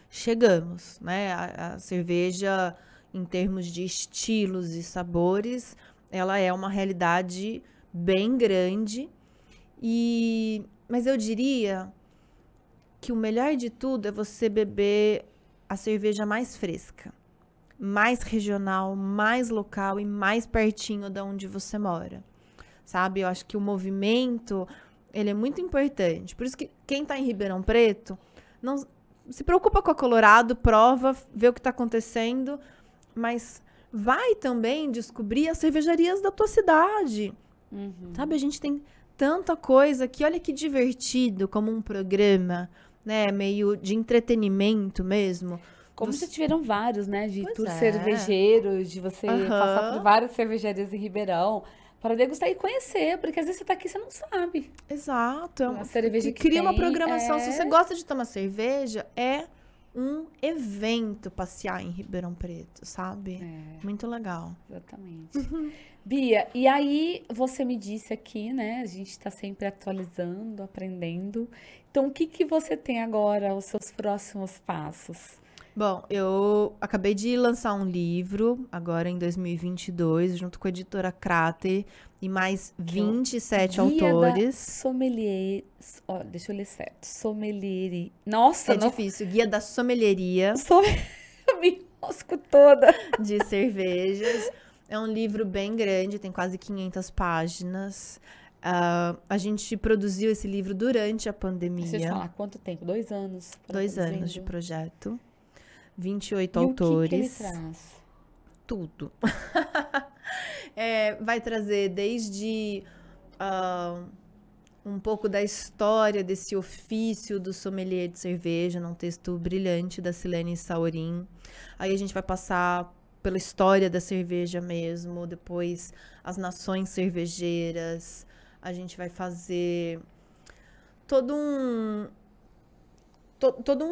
chegamos, né? A cerveja, em termos de estilos e sabores, ela é uma realidade bem grande. Mas eu diria que o melhor de tudo é você beber a cerveja mais fresca, mais regional, mais local e mais pertinho de onde você mora, sabe? Eu acho que o movimento, ele é muito importante. Por isso que quem tá em Ribeirão Preto, não se preocupa com a Colorado, prova, vê o que tá acontecendo, mas vai também descobrir as cervejarias da tua cidade, sabe? A gente tem tanta coisa que, olha que divertido, como um programa, né, meio de entretenimento mesmo. Como já tiveram vários, né, de Pois tours é. cervejeiros, de você passar por várias cervejarias em Ribeirão, para degustar e conhecer, porque às vezes você tá aqui e você não sabe. Exato. A cerveja que cria uma tem programação. Se você gosta de tomar cerveja, é um evento passear em Ribeirão Preto, sabe? Muito legal. Exatamente. Bia, e aí você me disse aqui, né? A gente está sempre atualizando, aprendendo. Então, o que que você tem agora, os seus próximos passos? Bom, eu acabei de lançar um livro, agora em 2022, junto com a editora Crater, e mais 27 Guia da autores. sommelier. Ó, deixa eu ler certo. Sommelier. Nossa, É não. difícil. Guia da Sommelieria Eu me enrosco toda. de Cervejas. É um livro bem grande, tem quase 500 páginas. A gente produziu esse livro durante a pandemia. Deixa eu te falar, quanto tempo? 2 anos. 2 anos de produzindo. projeto. 28 E autores. o que ele traz? Tudo. Vai trazer desde um pouco da história desse ofício do sommelier de cerveja, num texto brilhante da Silene Saurin. Aí a gente vai passar pela história da cerveja mesmo, depois as nações cervejeiras. A gente vai fazer todo um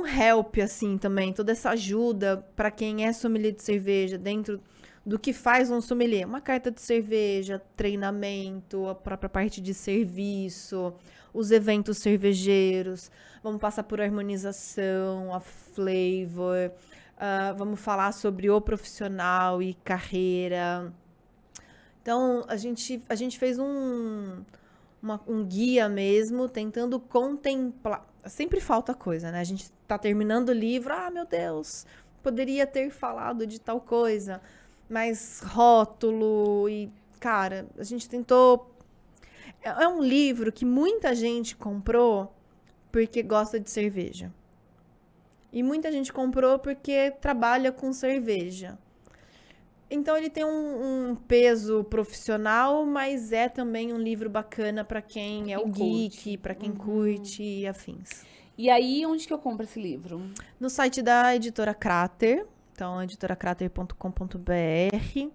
help, assim, também, toda essa ajuda para quem é sommelier de cerveja, dentro do que faz um sommelier. Uma carta de cerveja, treinamento, a própria parte de serviço, os eventos cervejeiros. Vamos passar por harmonização, a flavor. Vamos falar sobre o profissional e carreira. Então, a gente fez um guia mesmo, tentando contemplar. Sempre falta coisa, né? A gente tá terminando o livro, meu Deus, poderia ter falado de tal coisa, mas rótulo e, cara, a gente tentou. É um livro que muita gente comprou porque gosta de cerveja. E muita gente comprou porque trabalha com cerveja. Então ele tem um peso profissional, mas é também um livro bacana para quem é o geek, para quem curte e afins. E aí, onde que eu compro esse livro? No site da editora Crater, então editoracrater.com.br.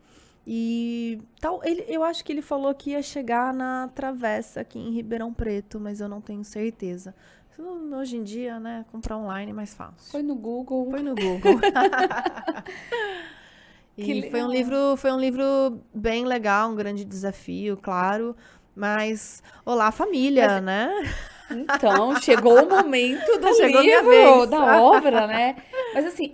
E tal, eu acho que ele falou que ia chegar na Travessa aqui em Ribeirão Preto, mas eu não tenho certeza. Hoje em dia, né, comprar online é mais fácil. Foi no Google. Foi no Google. E foi um livro bem legal, um grande desafio, claro. Mas, olá, família, né? Então, chegou o momento do Chegou minha livro, vez. da obra, né? Mas assim,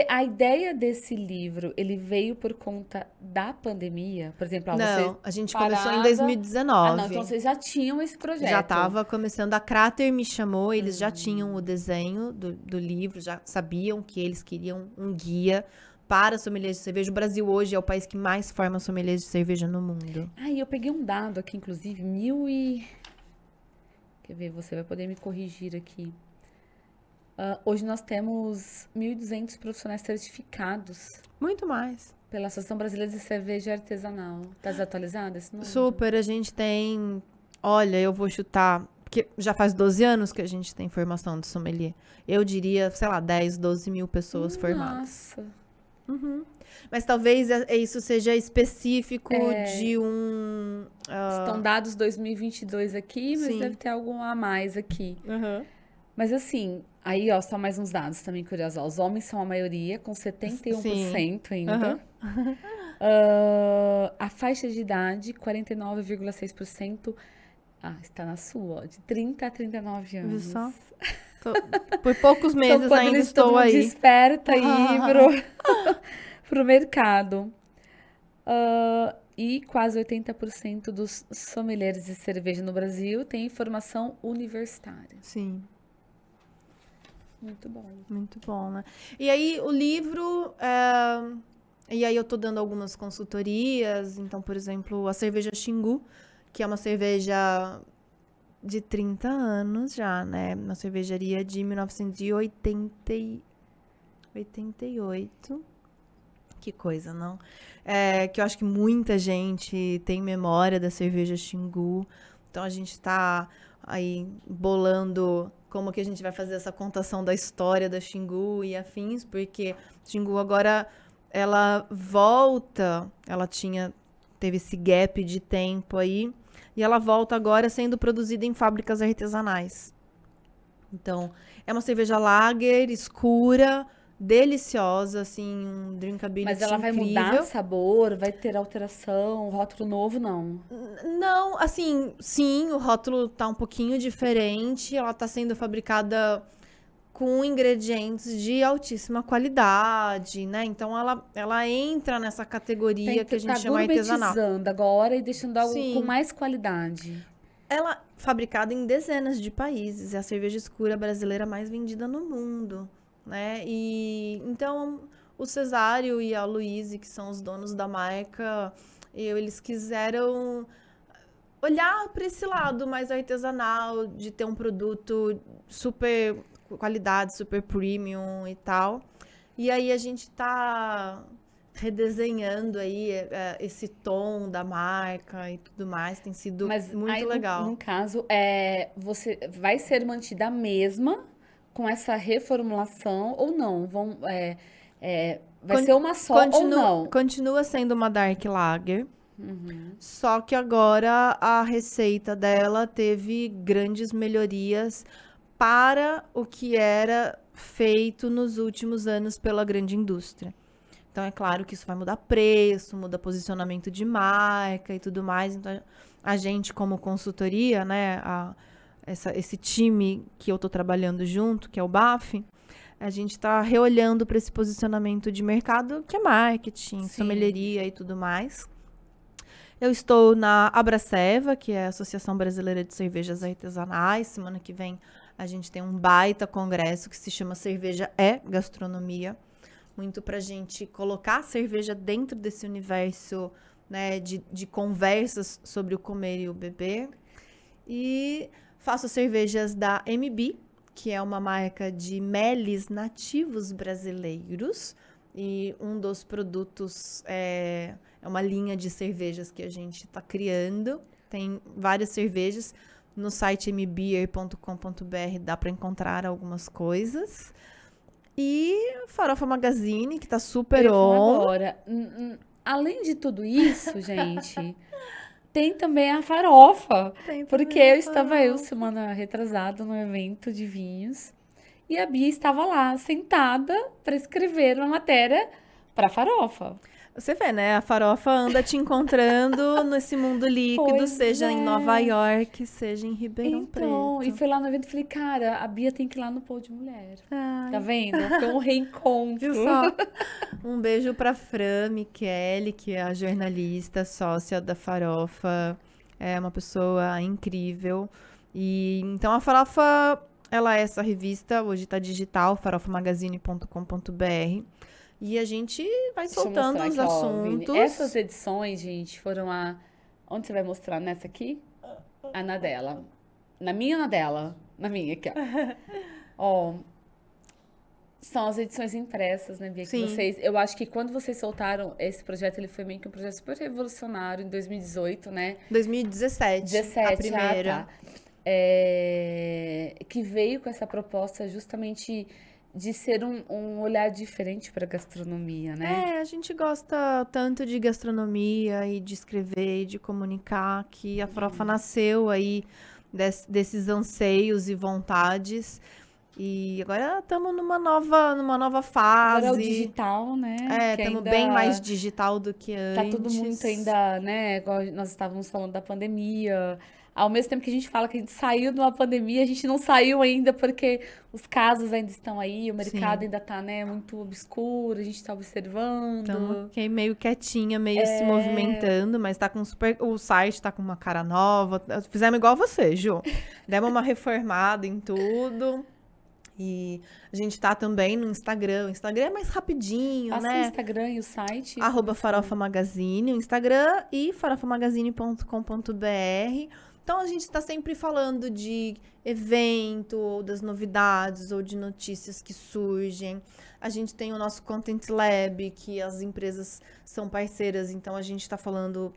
a ideia desse livro, ele veio por conta da pandemia? Por exemplo, Não, você a gente parada... começou em 2019. não, então vocês já tinham esse projeto. Já estava começando. A Crater me chamou, eles já tinham o desenho do livro, já sabiam que eles queriam um guia para sommeliers de cerveja. O Brasil hoje é o país que mais forma sommeliers de cerveja no mundo. Eu peguei um dado aqui, inclusive, Quer ver, você vai poder me corrigir aqui. Hoje nós temos 1.200 profissionais certificados Muito mais. pela Associação Brasileira de Cerveja Artesanal. Tá desatualizado esse número? Super, a gente tem... Olha, eu vou chutar... Porque já faz 12 anos que a gente tem formação de sommelier. Eu diria, sei lá, 10, 12 mil pessoas formadas. Nossa. Mas talvez isso seja específico de um... Estão dados 2022 aqui, mas Sim. deve ter algo a mais aqui. Mas assim, aí, ó, só mais uns dados também curiosos. Ó, os homens são a maioria, com 71% ainda. A faixa de idade, 49,6%. Está na sua, ó, de 30 a 39 anos. Viu só? Por poucos meses ainda estou aí. Desperta aí pro mercado. E quase 80% dos sommeliers de cerveja no Brasil têm formação universitária. Sim. Muito bom. Muito bom, né? E aí, o livro... E aí, eu tô dando algumas consultorias. Então, por exemplo, a cerveja Xingu, que é uma cerveja de 30 anos já, né? Uma cervejaria de 1988. Que coisa, não? Que eu acho que muita gente tem memória da cerveja Xingu. Então, a gente tá aí bolando como que a gente vai fazer essa contação da história da Xingu e afins, porque Xingu agora, ela volta, teve esse gap de tempo aí, e ela volta agora sendo produzida em fábricas artesanais. Então, é uma cerveja lager, escura, deliciosa, assim, um drinkability incrível. Mas ela vai mudar sabor, vai ter alteração, rótulo novo, não? Não, assim, sim, o rótulo tá um pouquinho diferente, ela tá sendo fabricada com ingredientes de altíssima qualidade, né? Então ela entra nessa categoria que a gente chama artesanal. Gourmetizando agora e deixando algo Sim. com mais qualidade. Ela é fabricada em dezenas de países, é a cerveja escura brasileira mais vendida no mundo, né? E então o Cesário e a Luíse, que são os donos da marca, eles quiseram olhar para esse lado mais artesanal, de ter um produto super qualidade, super premium e tal. E aí a gente tá redesenhando aí esse tom da marca e tudo mais, tem sido muito aí, legal. No caso, você vai ser mantida a mesma com essa reformulação ou não? Vai ser uma só ou não? Continua sendo uma Dark Lager. Só que agora a receita dela teve grandes melhorias para o que era feito nos últimos anos pela grande indústria. Então, é claro que isso vai mudar preço, muda posicionamento de marca e tudo mais. Então, a gente, como consultoria, né, esse time que eu estou trabalhando junto, que é o BAF, a gente está reolhando para esse posicionamento de mercado, que é marketing, sommelieria e tudo mais. Eu estou na Abraceva, que é a Associação Brasileira de Cervejas Artesanais. Semana que vem a gente tem um baita congresso que se chama Cerveja é Gastronomia. Muito pra gente colocar a cerveja dentro desse universo, né, de conversas sobre o comer e o beber. E faço cervejas da MB, que é uma marca de meles nativos brasileiros. E um dos produtos é uma linha de cervejas que a gente está criando. Tem várias cervejas. No site mbeer.com.br dá para encontrar algumas coisas. E Farofa Magazine, que tá super on. Agora, além de tudo isso, gente, tem também a farofa. Porque eu estava semana retrasada no evento de vinhos. E a Bia estava lá, sentada, para escrever uma matéria para farofa. Você vê, né? A farofa anda te encontrando nesse mundo líquido, seja em Nova York, seja em Ribeirão Preto. E foi lá no evento e falei, cara, a Bia tem que ir lá no Pôr de Mulher. Ai. Tá vendo? Foi um reencontro. Viu só? Um beijo pra Fran Michele, que é a jornalista, sócia da Farofa. É uma pessoa incrível. E então a Farofa, ela é essa revista, hoje tá digital, farofamagazine.com.br. E a gente vai soltando os assuntos. Essas edições, gente, foram Onde você vai mostrar? Nessa aqui? Na dela. Na minha ou na dela? Na minha, aqui, ó. São as edições impressas, né, Bia? Sim. Eu acho que quando vocês soltaram esse projeto, ele foi meio que um projeto super revolucionário em 2018, né? 2017, a primeira. Tá. Que veio com essa proposta justamente de ser um olhar diferente para a gastronomia, né? A gente gosta tanto de gastronomia e de escrever e de comunicar que a Farofa nasceu aí desses anseios e vontades. E agora estamos numa nova fase. Agora é o digital, né? Estamos bem mais digital do que antes. Tá tudo muito ainda, né? Igual nós estávamos falando da pandemia. Ao mesmo tempo que a gente fala que a gente saiu de uma pandemia, a gente não saiu ainda porque os casos ainda estão aí, o mercado ainda tá, né, muito obscuro, a gente tá observando. Então, fiquei meio quietinha, meio se movimentando, mas tá com o site tá com uma cara nova. Fizemos igual você, Ju. Demos uma reformada em tudo. E a gente tá também no Instagram. O Instagram é mais rapidinho, né? O Instagram e o site. @Farofa Magazine, o Instagram e farofamagazine.com.br. Então, a gente está sempre falando de evento, ou das novidades, ou de notícias que surgem. A gente tem o nosso Content Lab, que as empresas são parceiras, então a gente está falando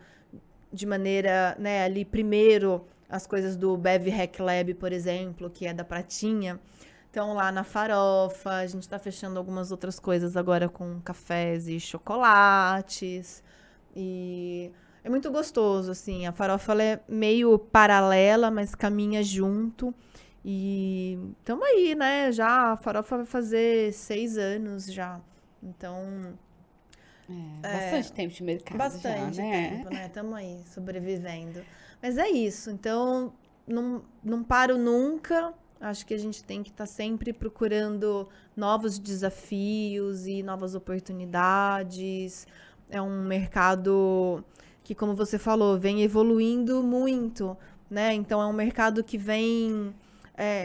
de maneira, né, ali primeiro as coisas do Bev Hack Lab, por exemplo, que é da Pratinha. Então, lá na Farofa, a gente está fechando algumas outras coisas agora com cafés e chocolates. E é muito gostoso, assim. A Farofa ela é meio paralela, mas caminha junto. E estamos aí, né? Já a Farofa vai fazer 6 anos já. Então... bastante tempo de mercado. Bastante já, né? tempo, né? Estamos aí, sobrevivendo. Mas é isso. Então, não paro nunca. Acho que a gente tem que estar sempre procurando novos desafios e novas oportunidades. É um mercado que, como você falou, vem evoluindo muito, né? Então, é um mercado que vem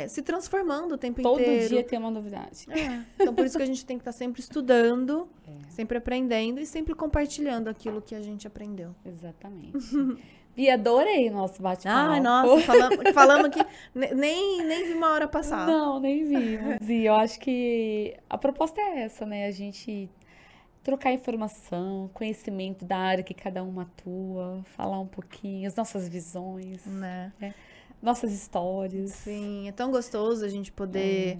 se transformando o tempo Todo inteiro. dia tem uma novidade. Então, por isso que a gente tem que estar sempre estudando, sempre aprendendo e sempre compartilhando aquilo que a gente aprendeu. Exatamente. Bia, adorei o nosso bate-papo. Ai, nossa, falamos que nem vi uma hora passar. Não, nem vimos. E eu acho que a proposta é essa, né? A gente trocar informação, conhecimento da área que cada um atua, falar um pouquinho, as nossas visões, Né? nossas histórias. Sim, é tão gostoso a gente poder...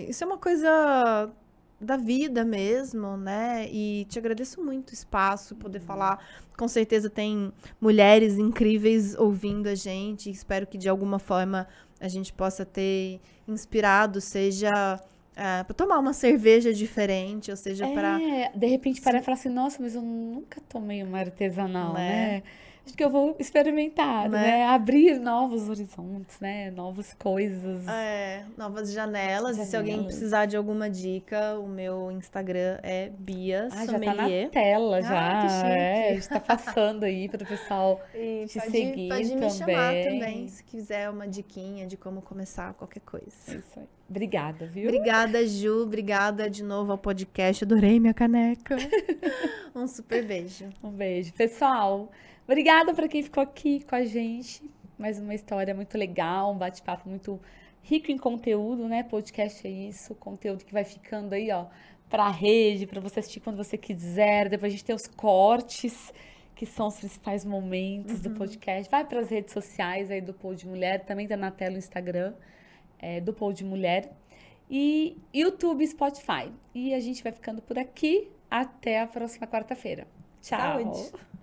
isso é uma coisa da vida mesmo, né? E te agradeço muito o espaço, poder falar. Com certeza tem mulheres incríveis ouvindo a gente. Espero que de alguma forma a gente possa ter inspirado, seja para tomar uma cerveja diferente, ou seja, para... De repente parar e falar assim, nossa, mas eu nunca tomei uma artesanal, Né? né? Acho que eu vou experimentar, né? Abrir novos horizontes, né? Novas coisas. Novas janelas. E se alguém precisar de alguma dica, o meu Instagram é Bia Já tá Sommelier. na tela, já. Que chique. A gente tá passando aí para o pessoal te seguir pode também. me chamar também, se quiser uma diquinha de como começar qualquer coisa. Isso aí. Obrigada, viu? Obrigada, Ju. Obrigada de novo ao podcast. Adorei minha caneca. Um super beijo. Um beijo. Pessoal, obrigada para quem ficou aqui com a gente. Mais uma história muito legal, um bate-papo muito rico em conteúdo, né? Podcast é isso, conteúdo que vai ficando aí, ó, pra rede, para você assistir quando você quiser. Depois a gente tem os cortes, que são os principais momentos do podcast. Vai para as redes sociais aí do Pou de Mulher, também tá na tela o Instagram do Pou de Mulher. E YouTube e Spotify. E a gente vai ficando por aqui. Até a próxima quarta-feira. Tchau! Saúde!